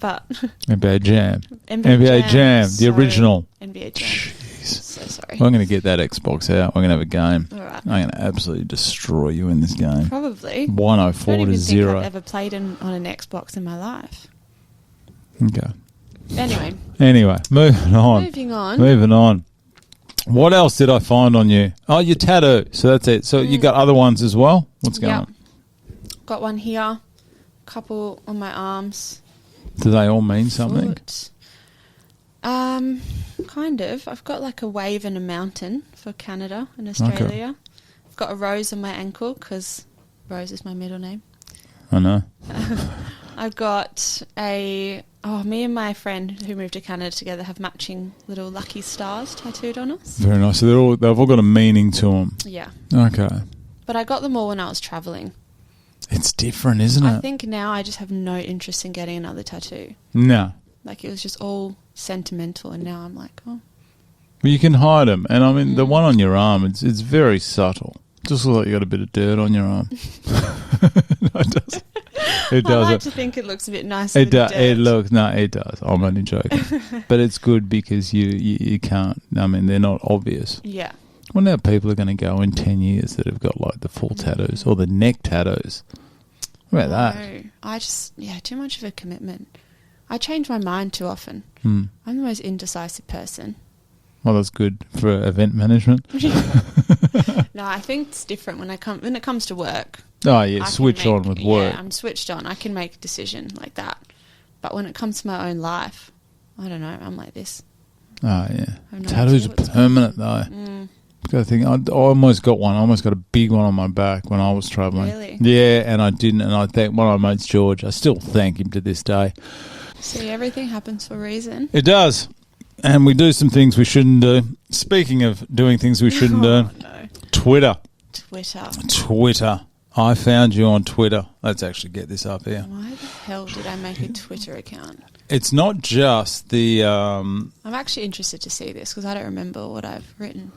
But NBA Jam. NBA Jam, the original. NBA Jam. Jeez. So sorry. I'm going to get that Xbox out. We're going to have a game. All right. I'm going to absolutely destroy you in this game. Probably. 104 I don't even to 0. think I've ever played on an Xbox in my life. Okay. Anyway, moving on. What else did I find on you? Oh, your tattoo. So that's it. So you got other ones as well? What's going on? Got one here, a couple on my arms. Do they all mean something? Foot. Kind of. I've got like a wave and a mountain for Canada and Australia. Okay. I've got a rose on my ankle because Rose is my middle name. I know. I've got me and my friend who moved to Canada together have matching little lucky stars tattooed on us. Very nice. So they've all got a meaning to them. Yeah. Okay. But I got them all when I was travelling. It's different, isn't it? I think now I just have no interest in getting another tattoo. No. Like it was just all sentimental and now I'm like, Well, you can hide them. And I mean, the one on your arm, it's very subtle. Just looks like you got a bit of dirt on your arm. No, it doesn't. It does. I like to think it looks a bit nicer. It does. It does. I'm only joking. But it's good because you can't. I mean, they're not obvious. Yeah. Well, now people are going to go in 10 years that have got like the full tattoos or the neck tattoos. What about that? I just, too much of a commitment. I change my mind too often. I'm the most indecisive person. Well, that's good for event management. No, I think it's different when it comes to work. Oh, yeah, switch on with work. Yeah, I'm switched on. I can make a decision like that. But when it comes to my own life, I don't know. I'm like this. Oh, yeah. Tattoos are permanent, though. I think I almost got one. I almost got a big one on my back when I was travelling. Really? Yeah, and I didn't. And I thank one of my mates, George. I still thank him to this day. See, everything happens for a reason. It does. And we do some things we shouldn't do. Speaking of doing things we shouldn't do, No. Twitter. Twitter. I found you on Twitter. Let's actually get this up here. Why the hell did I make a Twitter account? It's not just the... I'm actually interested to see this because I don't remember what I've written.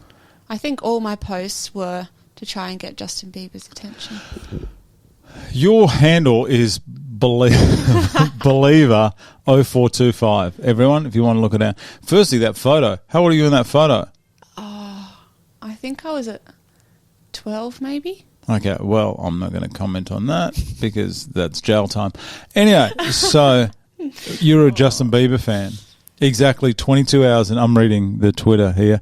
I think all my posts were to try and get Justin Bieber's attention. Your handle is Believer0425. Everyone, if you want to look at that. Firstly, that photo. How old are you in that photo? I think I was at 12 maybe. Okay, well, I'm not going to comment on that because that's jail time. Anyway, so you're a Justin Bieber fan. Exactly 22 hours, and I'm reading the Twitter here.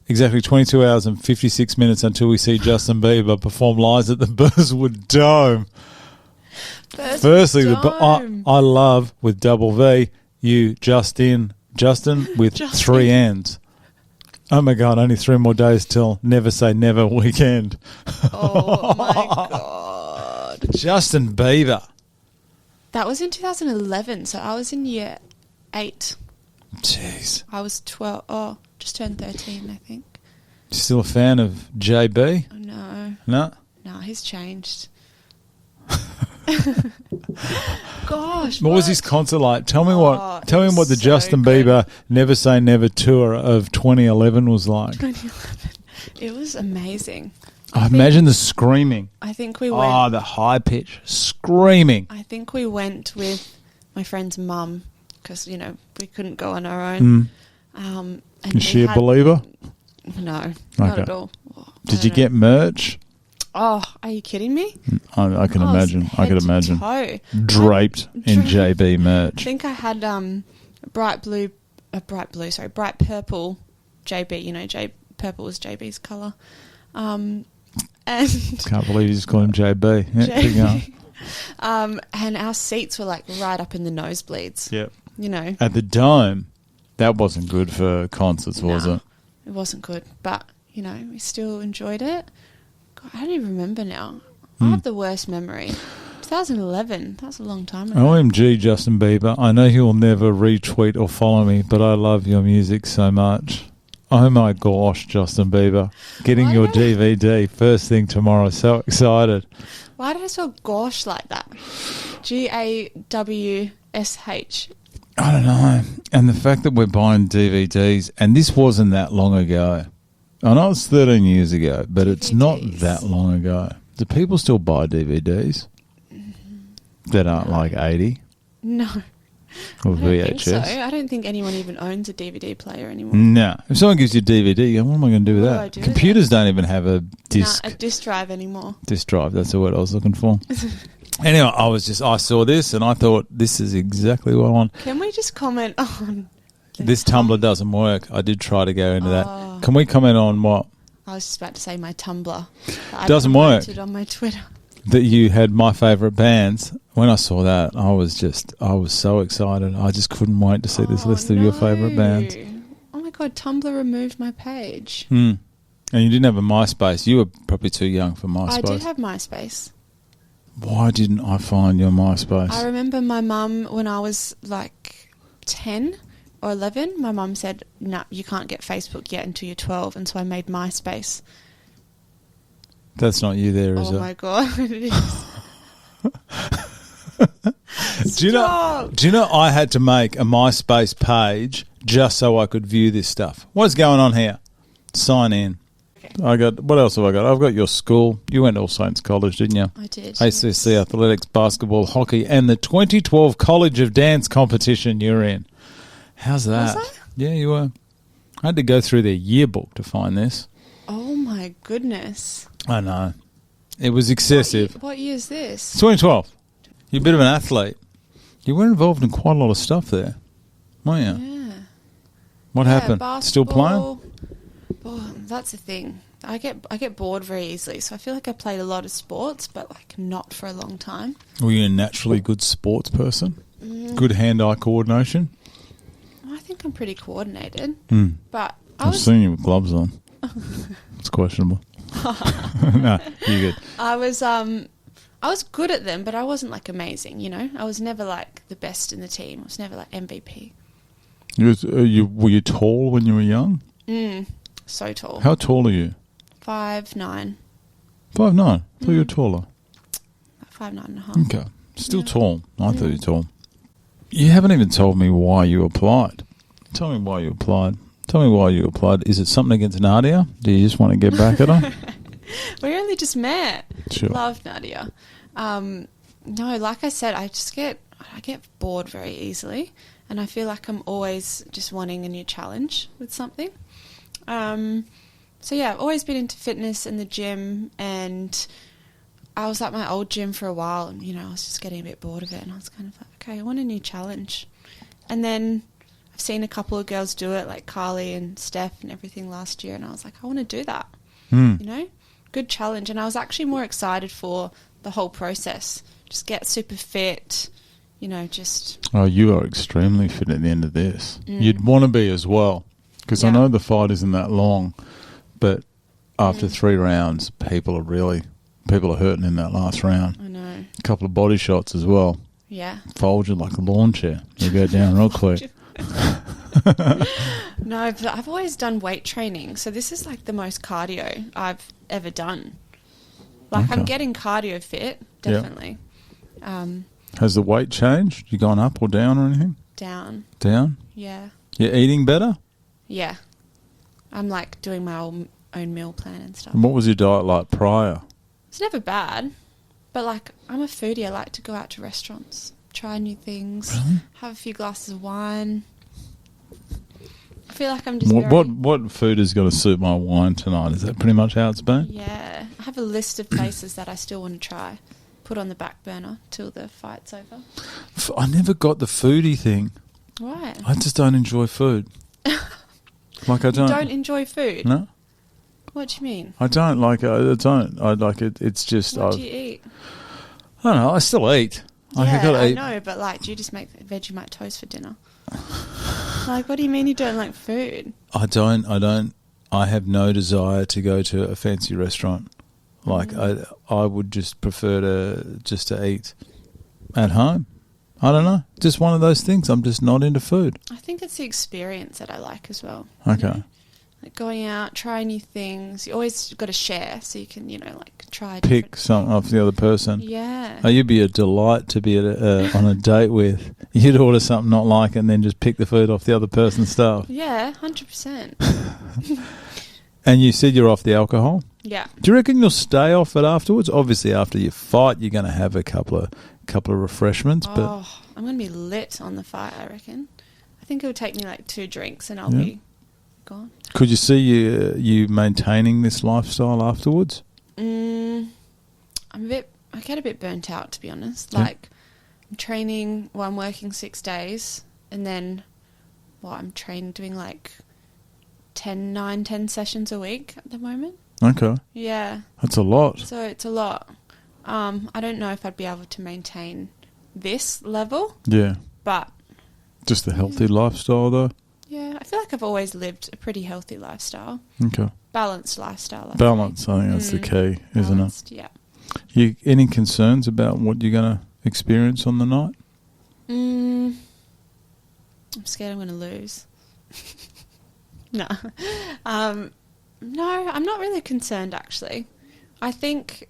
Exactly 22 hours and 56 minutes until we see Justin Bieber perform live at the Burswood Dome. Firstly, I love with double V, you Justin with Justin. 3 N's. Oh my God, only 3 more days till Never Say Never weekend. Oh my God. Justin Bieber. That was in 2011, so I was in year 8. Jeez. I was 12. Oh, just turned 13, I think. Still a fan of JB? Oh, no. No? No, he's changed. Gosh. What was his concert like? Tell me what the so Justin good. Bieber Never Say Never tour of 2011 was like. 2011. It was amazing. I imagine the screaming. I think we went. Oh, the high pitch screaming. I think we went with my friend's mum because, we couldn't go on our own. And Is she a believer? No, not at all. Did you get merch? Oh, are you kidding me? I can imagine. I could imagine. Toe. Draped in JB I merch. think I had bright purple JB. Purple was JB's colour. And Can't believe you just called him JB. Yeah, keep going. and our seats were like right up in the nosebleeds. Yep. At the Dome, that wasn't good for concerts, was it? It wasn't good, but we still enjoyed it. God, I don't even remember now. I have the worst memory. 2011. That's a long time ago. OMG, Justin Bieber. I know you'll never retweet or follow me, but I love your music so much. Oh my gosh, Justin Bieber. Getting your DVD first thing tomorrow. So excited. Why did I spell gosh like that? GAWSH. I don't know. And the fact that we're buying DVDs, and this wasn't that long ago. I know it's 13 years ago, but it's not that long ago. Do people still buy DVDs that aren't like 80? No. Or I don't VHS? think so. I don't think anyone even owns a DVD player anymore. No. If someone gives you a DVD, you go, what am I going to do with What do that? I do with Computers don't even have a disc. A disc drive anymore. Disc drive, that's the word I was looking for. Anyway, I saw this and I thought, this is exactly what I want. Can we just comment on... This Tumblr doesn't work. I did try to go into that. Can we comment on what? I was just about to say my Tumblr. Doesn't work. On my Twitter. That you had my favourite bands. When I saw that, I was so excited. I just couldn't wait to see this list of your favourite bands. Oh my God, Tumblr removed my page. And you didn't have a MySpace. You were probably too young for MySpace. I did have MySpace. Why didn't I find your MySpace? I remember my mum, when I was like 10 or 11, my mum said, no, you can't get Facebook yet until you're 12. And so I made MySpace. That's not you there, is it? Oh my God, it is. Do you know I had to make a MySpace page just so I could view this stuff? What's going on here? Sign in. Okay. What else have I got? I've got your school. You went to All Saints College, didn't you? I did. ACC athletics, basketball, hockey, and the 2012 College of Dance competition you're in. How's that? Was I? Yeah, you were. I had to go through their yearbook to find this. Oh my goodness. I know. It was excessive. What year is this? 2012. You're a bit of an athlete. You were involved in quite a lot of stuff there, weren't you? Yeah. What happened? Still playing? Oh, that's the thing. I get bored very easily, so I feel like I played a lot of sports, but like not for a long time. Were you a naturally good sports person? Good hand-eye coordination? I think I'm pretty coordinated, Hmm. but I've seen you with gloves on. It's questionable. No, you're good. I was good at them, but I wasn't like amazing, you know. I was never like the best in the team. I was never like MVP. Were you tall when you were young? So tall. How tall are you? 5'9". 5'9". I thought you were taller. 5'9.5". Okay. Still tall. I thought you were tall. You haven't even told me why you applied. Tell me why you applied. Is it something against Nadia? Do you just want to get back at her? We only just met. Sure. Love Nadia. No, like I said, I get bored very easily, and I feel like I'm always just wanting a new challenge with something. So yeah, I've always been into fitness and the gym, and I was at my old gym for a while, and, you know, I was just getting a bit bored of it, and I was kind of like, okay, I want a new challenge. And then I've seen a couple of girls do it, like Carly and Steph and everything last year, and I was like, I want to do that. You know, good challenge. And I was actually more excited for the whole process. Just get super fit, you know, just... Oh, you are extremely fit at the end of this. You'd want to be as well, because I know the fight isn't that long, but after 3 rounds, people are hurting in that last round. I know. A couple of body shots as well. Yeah. Fold you like a lawn chair. You go down real quick. No, but I've always done weight training, so this is like the most cardio I've ever done. Like, I'm getting cardio fit, definitely. Has the weight changed? You gone up or down or anything? Down. Down? Yeah. You're eating better? Yeah. I'm like doing my own meal plan and stuff. And what was your diet like prior? It's never bad, but like, I'm a foodie. I like to go out to restaurants, try new things, have a few glasses of wine. I feel like I'm just what food is going to suit my wine tonight? Is that pretty much how it's been? Yeah. I have a list of places that I still want to try. Put on the back burner till the fight's over. I never got the foodie thing. Why? I just don't enjoy food. Like, I don't... You don't enjoy food? No. What do you mean? I don't like it. I don't. I like it. It's just... What do you eat? I don't know. I still eat. Like, Yeah, I I know, but like, do you just make Vegemite toast for dinner? Like, what do you mean you don't like food? I don't. I have no desire to go to a fancy restaurant. Like, I would just prefer to eat at home. I don't know. Just one of those things. I'm just not into food. I think it's the experience that I like as well. Okay. You know? Like going out, try new things. You always got to share so you can, you know, like try pick something off the other person. Yeah. Oh, you'd be a delight to be on a date with. You'd order something not like it and then just pick the food off the other person's stuff. Yeah, 100%. And you said you're off the alcohol? Yeah. Do you reckon you'll stay off it afterwards? Obviously, after your fight, you're going to have a couple of refreshments. But I'm going to be lit on the fight, I reckon. I think it would take me like 2 drinks and I'll be gone. Could you see you maintaining this lifestyle afterwards? I get a bit burnt out, to be honest. Like, I'm training, I'm working 6 days, and then, I'm doing like 10 sessions a week at the moment. Okay. Yeah. That's a lot. So it's a lot. I don't know if I'd be able to maintain this level. Yeah. But... just the healthy lifestyle, though? Yeah, I feel like I've always lived a pretty healthy lifestyle. Okay. Balanced lifestyle. Balance, I think that's the key, isn't it? Yeah. Any concerns about what you're going to experience on the night? I'm scared I'm going to lose. No. No, I'm not really concerned, actually. I think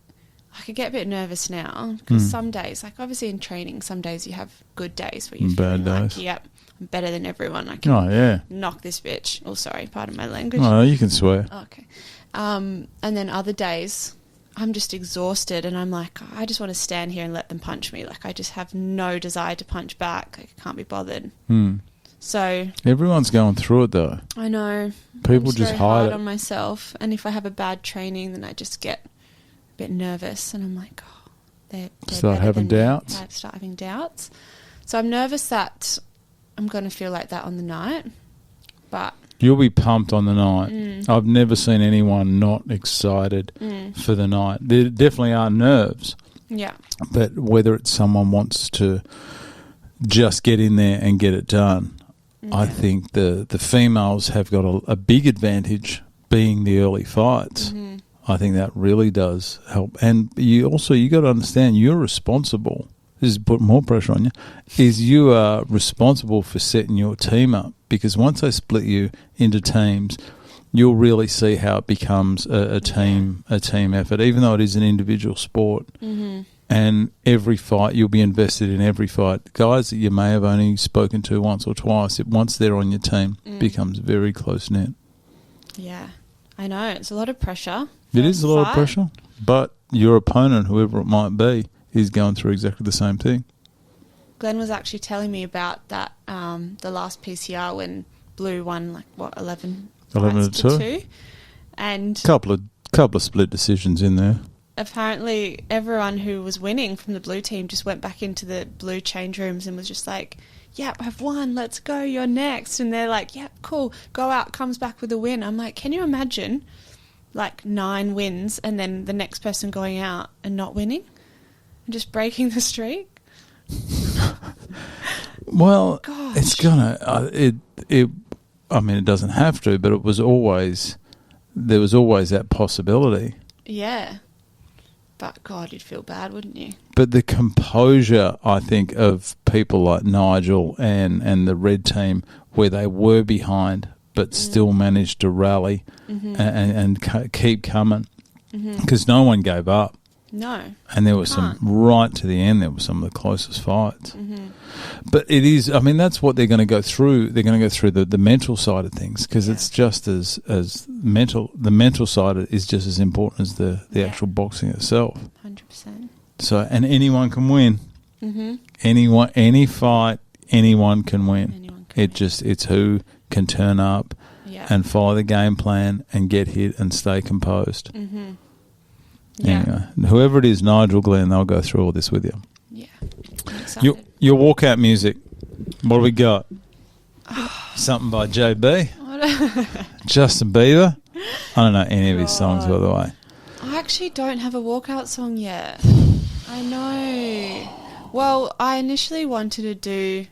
I could get a bit nervous now because some days, like obviously in training, some days you have good days where you're bad feeling days. like, yep, I'm better than everyone. I can knock this bitch. Oh, sorry, pardon my language. Oh, you can swear. Okay. And then other days, I'm just exhausted and I'm like, I just want to stand here and let them punch me. Like, I just have no desire to punch back. Like, I can't be bothered. So everyone's going through it, though. I know. People I'm just very hide hard it on myself, and if I have a bad training, then I just get a bit nervous, and I'm like, they're start having doubts. I start having doubts. So I'm nervous that I'm going to feel like that on the night, but you'll be pumped on the night. I've never seen anyone not excited for the night. There definitely are nerves. Yeah. But whether it's someone wants to just get in there and get it done, I think the females have got a big advantage being the early fights. I think that really does help. And you got to understand you're responsible. This is putting more pressure on you. Is you are responsible for setting your team up, because once they split you into teams, you'll really see how it becomes a team effort, even though it is an individual sport. And every fight, you'll be invested in every fight. Guys that you may have only spoken to once or twice, once they're on your team, becomes very close-knit. Yeah, I know. It's a lot of pressure. It is a lot of pressure, but your opponent, whoever it might be, is going through exactly the same thing. Glenn was actually telling me about that, the last PCR when Blue won, 11 to 2. And couple of split decisions in there. Apparently everyone who was winning from the Blue team just went back into the Blue change rooms and was just like, yep, I've won, let's go, you're next. And they're like, yep, cool, go out, comes back with a win. I'm like, can you imagine 9 wins and then the next person going out and not winning and just breaking the streak? Well, Gosh. It's gonna it doesn't have to, but there was always that possibility. Yeah. But, God, you'd feel bad, wouldn't you? But the composure, I think, of people like Nigel and the red team, where they were behind but still managed to rally and keep coming, because no one gave up. No. And there was right to the end, there were some of the closest fights. But it is, that's what they're going to go through. They're going to go through the mental side of things, because it's just as mental. The mental side is just as important as the actual boxing itself. 100%. So, and anyone can win. Any fight, anyone can win. It's who can turn up and follow the game plan and get hit and stay composed. Anyway, whoever it is, Nigel, Glenn, they'll go through all this with you. Yeah. I'm excited. Your walkout music, what do we got? Something by JB? Justin Bieber? I don't know any of his songs, by the way. I actually don't have a walkout song yet. I know. Well, I initially wanted to do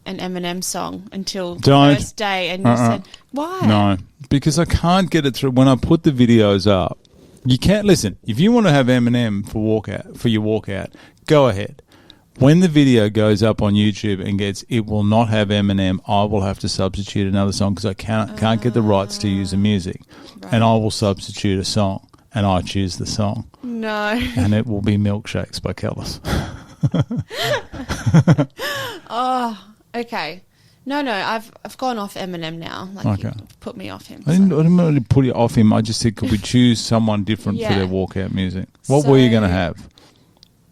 an Eminem song until the first day, and you said, why? No, because I can't get it through. When I put the videos up, you can't listen. If you want to have Eminem for your walkout, go ahead. When the video goes up on YouTube and it will not have Eminem, I will have to substitute another song, because I can't get the rights to use the music, and I will substitute a song, and I choose the song. No, and it will be Milkshakes by Kellis. Oh, okay. No, I've gone off Eminem now. Okay. You put me off him. I didn't really put you off him. I just said, could we choose someone different for their walkout music? What were you going to have?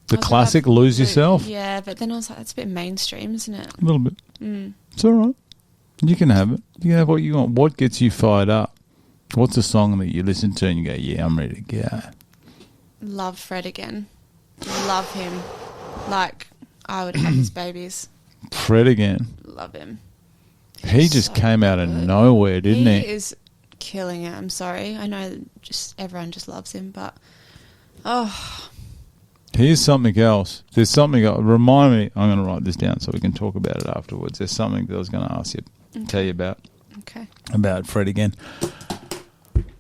The classic Lose Yourself? Yeah, but then I was like, that's a bit mainstream, isn't it? A little bit. It's all right. You can have it. You can have what you want. What gets you fired up? What's a song that you listen to and you go, yeah, I'm ready to go? Love Fred again. Love him. I would have his babies. Fred again. Love him. He just came out of nowhere, didn't he? He is killing it. I'm sorry. I know everyone just loves him, but here's something else. There's something else. Remind me. I'm going to write this down so we can talk about it afterwards. There's something that I was going to ask you, tell you about. Okay. About Fred again.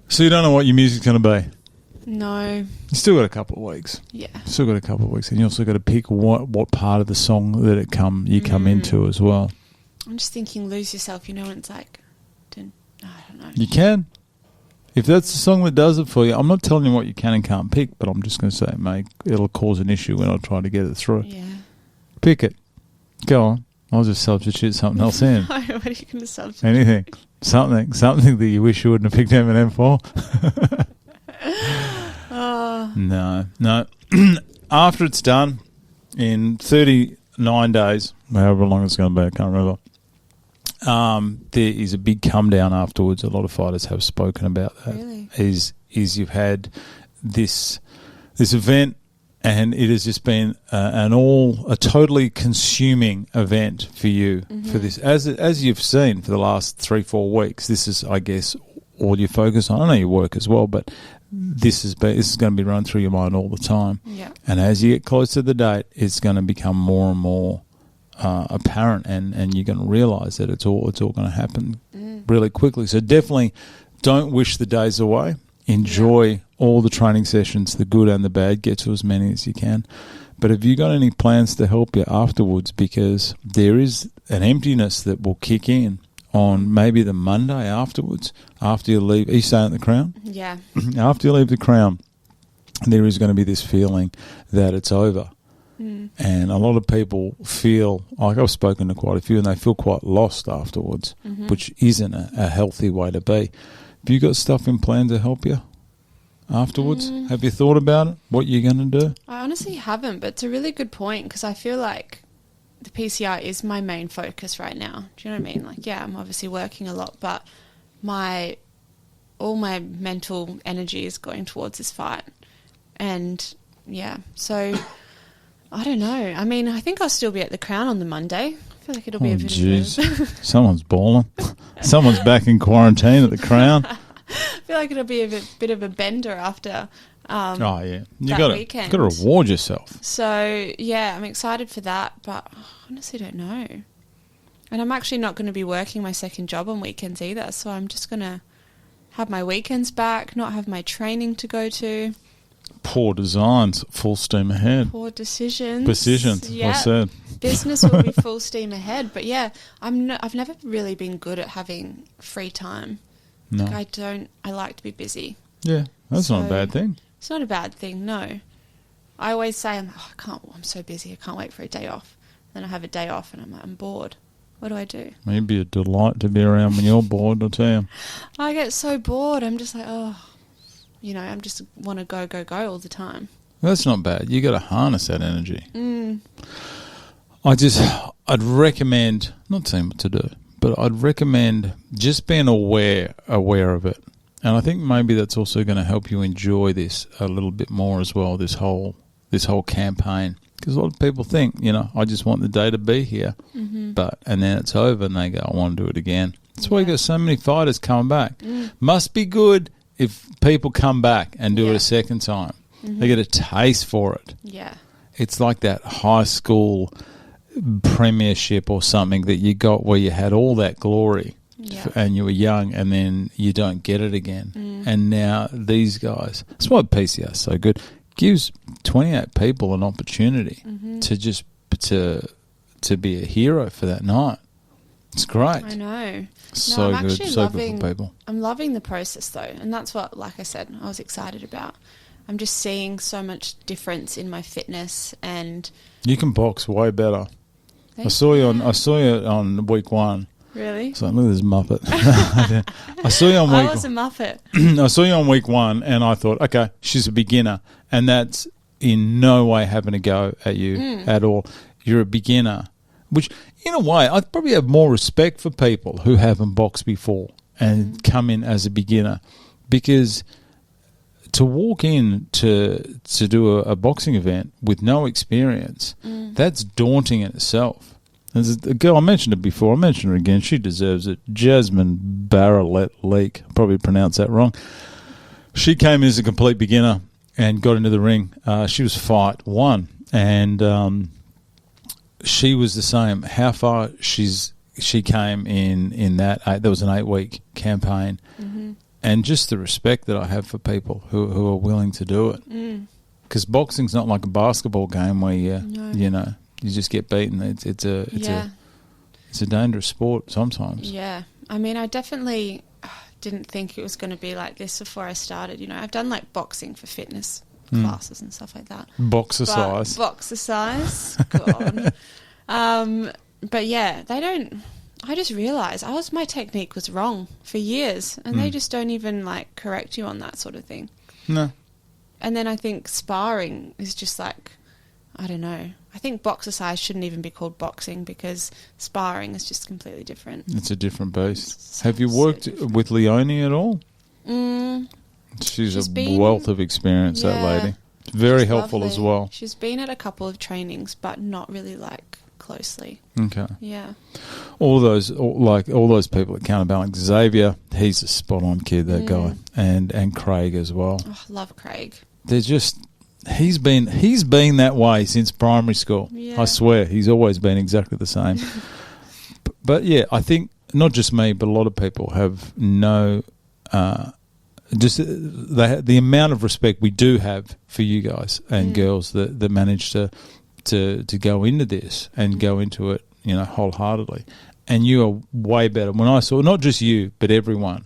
So you don't know what your music's going to be? No. You still got a couple of weeks. Yeah. Still got a couple of weeks, and you also got to pick what part of the song that you come into as well. I'm just thinking, Lose Yourself. You know, when it's like, I don't know. You can, if that's the song that does it for you. I'm not telling you what you can and can't pick, but I'm just going to say, mate, it'll cause an issue when I try to get it through. Yeah. Pick it. Go on. I'll just substitute something else in. What are you going to substitute? Anything. Something that you wish you wouldn't have picked Eminem for. No. After it's done, in 39 days, however long it's going to be, I can't remember, there is a big come down afterwards. A lot of fighters have spoken about that. Really? Is you've had this event, and it has just been a totally consuming event for you for this. As you've seen for the last 3-4 weeks, this is, I guess, all you focus on. I know you work as well, but this is going to be run through your mind all the time. Yeah. And as you get close to the date, it's going to become more and more apparent, and you're going to realise that it's all going to happen really quickly. So definitely don't wish the days away. Enjoy all the training sessions, the good and the bad. Get to as many as you can. But have you got any plans to help you afterwards? Because there is an emptiness that will kick in on maybe the Monday afterwards, after you leave. Are you staying at the Crown? Yeah. After you leave the Crown, there is going to be this feeling that it's over. And a lot of people feel, like I've spoken to quite a few, and they feel quite lost afterwards, which isn't a healthy way to be. Have you got stuff in plan to help you afterwards? Have you thought about it, what you're going to do? I honestly haven't, but it's a really good point because I feel like the PCR is my main focus right now. Do you know what I mean? Like, yeah, I'm obviously working a lot, but all my mental energy is going towards this fight. And, yeah, so I don't know. I mean, I think I'll still be at the Crown on the Monday. I feel like it'll be a bit of Someone's balling. Someone's back in quarantine at the Crown. I feel like it'll be a bit of a bender after you weekend. got to reward yourself. So, yeah, I'm excited for that, but I honestly don't know. And I'm actually not going to be working my second job on weekends either, so I'm just going to have my weekends back, not have my training to go to. Poor designs, full steam ahead. Poor decisions. Decisions, yeah. I said. Business will be full steam ahead, but yeah, I've never really been good at having free time. No. Like I like to be busy. Yeah, that's not a bad thing. It's not a bad thing, no. I always say, I'm so busy, I can't wait for a day off. Then I have a day off and I'm bored. What do I do? It'd be a delight to be around when you're bored, I'll tell you. I get so bored. I'm just like, I'm just want to go all the time. That's not bad. You got to harness that energy. I'd recommend, not saying what to do, but I'd recommend just being aware of it. And I think maybe that's also going to help you enjoy this a little bit more as well, this whole campaign. Because a lot of people think, I just want the day to be here. And then it's over and they go, I want to do it again. That's why you got so many fighters coming back. Must be good if people come back and do it a second time. They get a taste for it. Yeah. It's like that high school premiership or something that you got where you had all that glory and you were young and then you don't get it again. And now these guys, that's why PCR is so good, gives 28 people an opportunity to just to be a hero for that night. It's great. I know. So good. So good for people. I'm loving the process though, and that's what, like I said, I was excited about. I'm just seeing so much difference in my fitness, and you can box way better. I saw you on week 1. Really? So look at this Muppet. I saw you on week. I was a Muppet. I saw you on week 1, and I thought, okay, she's a beginner, and that's in no way having a go at you at all. You're a beginner, which in a way I'd probably have more respect for people who haven't boxed before and come in as a beginner, because to walk in to do a boxing event with no experience, that's daunting in itself. There's a girl, I mentioned it before, I mentioned her again, she deserves it, Jasmine Barrett-Leak, I probably pronounced that wrong. She came in as a complete beginner and got into the ring. She was fight 1, and she was the same. How far she came in that, there was an 8-week campaign. And just the respect that I have for people who are willing to do it. Because boxing's not like a basketball game where you just get beaten. It's a dangerous sport sometimes. Yeah. I mean, I definitely didn't think it was going to be like this before I started. I've done like boxing for fitness classes and stuff like that. Boxercise. God. But yeah, they don't. I just realised my technique was wrong for years, and they just don't even like correct you on that sort of thing. No. And then I think sparring is just like, I don't know. I think boxercise shouldn't even be called boxing, because sparring is just completely different. It's a different beast. Have you worked with Leonie at all? She's a wealth of experience, that lady. Very helpful as well. She's been at a couple of trainings, but not really like closely. Okay. Yeah. All those people at Counterbalance. Xavier, he's a spot on kid, that guy, and Craig as well. Oh, I love Craig. They're just he's been that way since primary school. Yeah. I swear, he's always been exactly the same. but yeah, I think not just me, but a lot of people have no just the amount of respect we do have for you guys and girls that manage to go into this and go into it, wholeheartedly. And you are way better. When I saw, not just you, but everyone,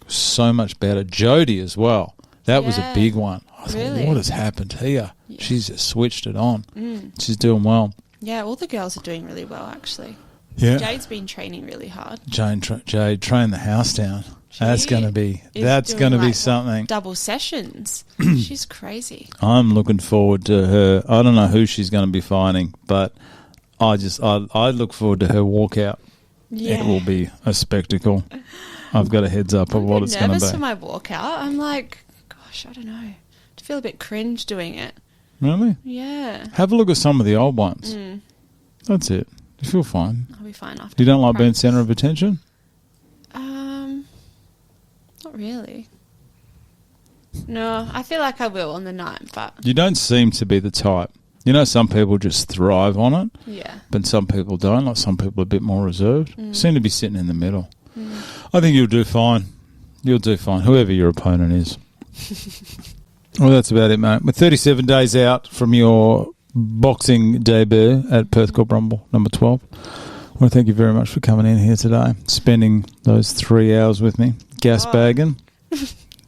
so much better. Jodie as well. That was a big one. I thought, what has happened here? Yeah. She's just switched it on. She's doing well. Yeah, all the girls are doing really well, actually. Yeah. Jade's been training really hard. Jade trained the house down. That's going to be something. Double sessions. She's crazy. I'm looking forward to her. I don't know who she's going to be fighting, but I look forward to her walkout. Yeah. It will be a spectacle. I've got a heads up of what it's going to be. I'm nervous for my walkout. I'm like, gosh, I don't know. I feel a bit cringe doing it. Really? Yeah. Have a look at some of the old ones. That's it. You feel fine. I'll be fine after. You don't like being centre of attention? Not really. No, I feel like I will on the night, but... You don't seem to be the type. Some people just thrive on it. Yeah. But some people don't. Like some people are a bit more reserved. Seem to be sitting in the middle. I think you'll do fine. You'll do fine, whoever your opponent is. Well, that's about it, mate. We're 37 days out from your boxing debut at Perth Crown Rumble, number 12. I want to thank you very much for coming in here today, spending those 3 hours with me, gas bagging.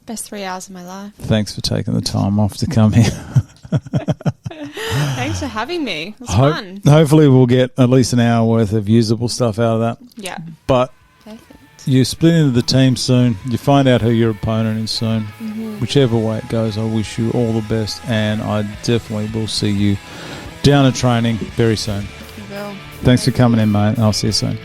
Best 3 hours of my life. Thanks for taking the time off to come here. Thanks for having me. It was fun. Hopefully we'll get at least an hour worth of usable stuff out of that. Yeah. But you split into the team soon. You find out who your opponent is soon. Whichever way it goes, I wish you all the best, and I definitely will see you down at training very soon. You will. Thanks for coming in, mate. I'll see you soon.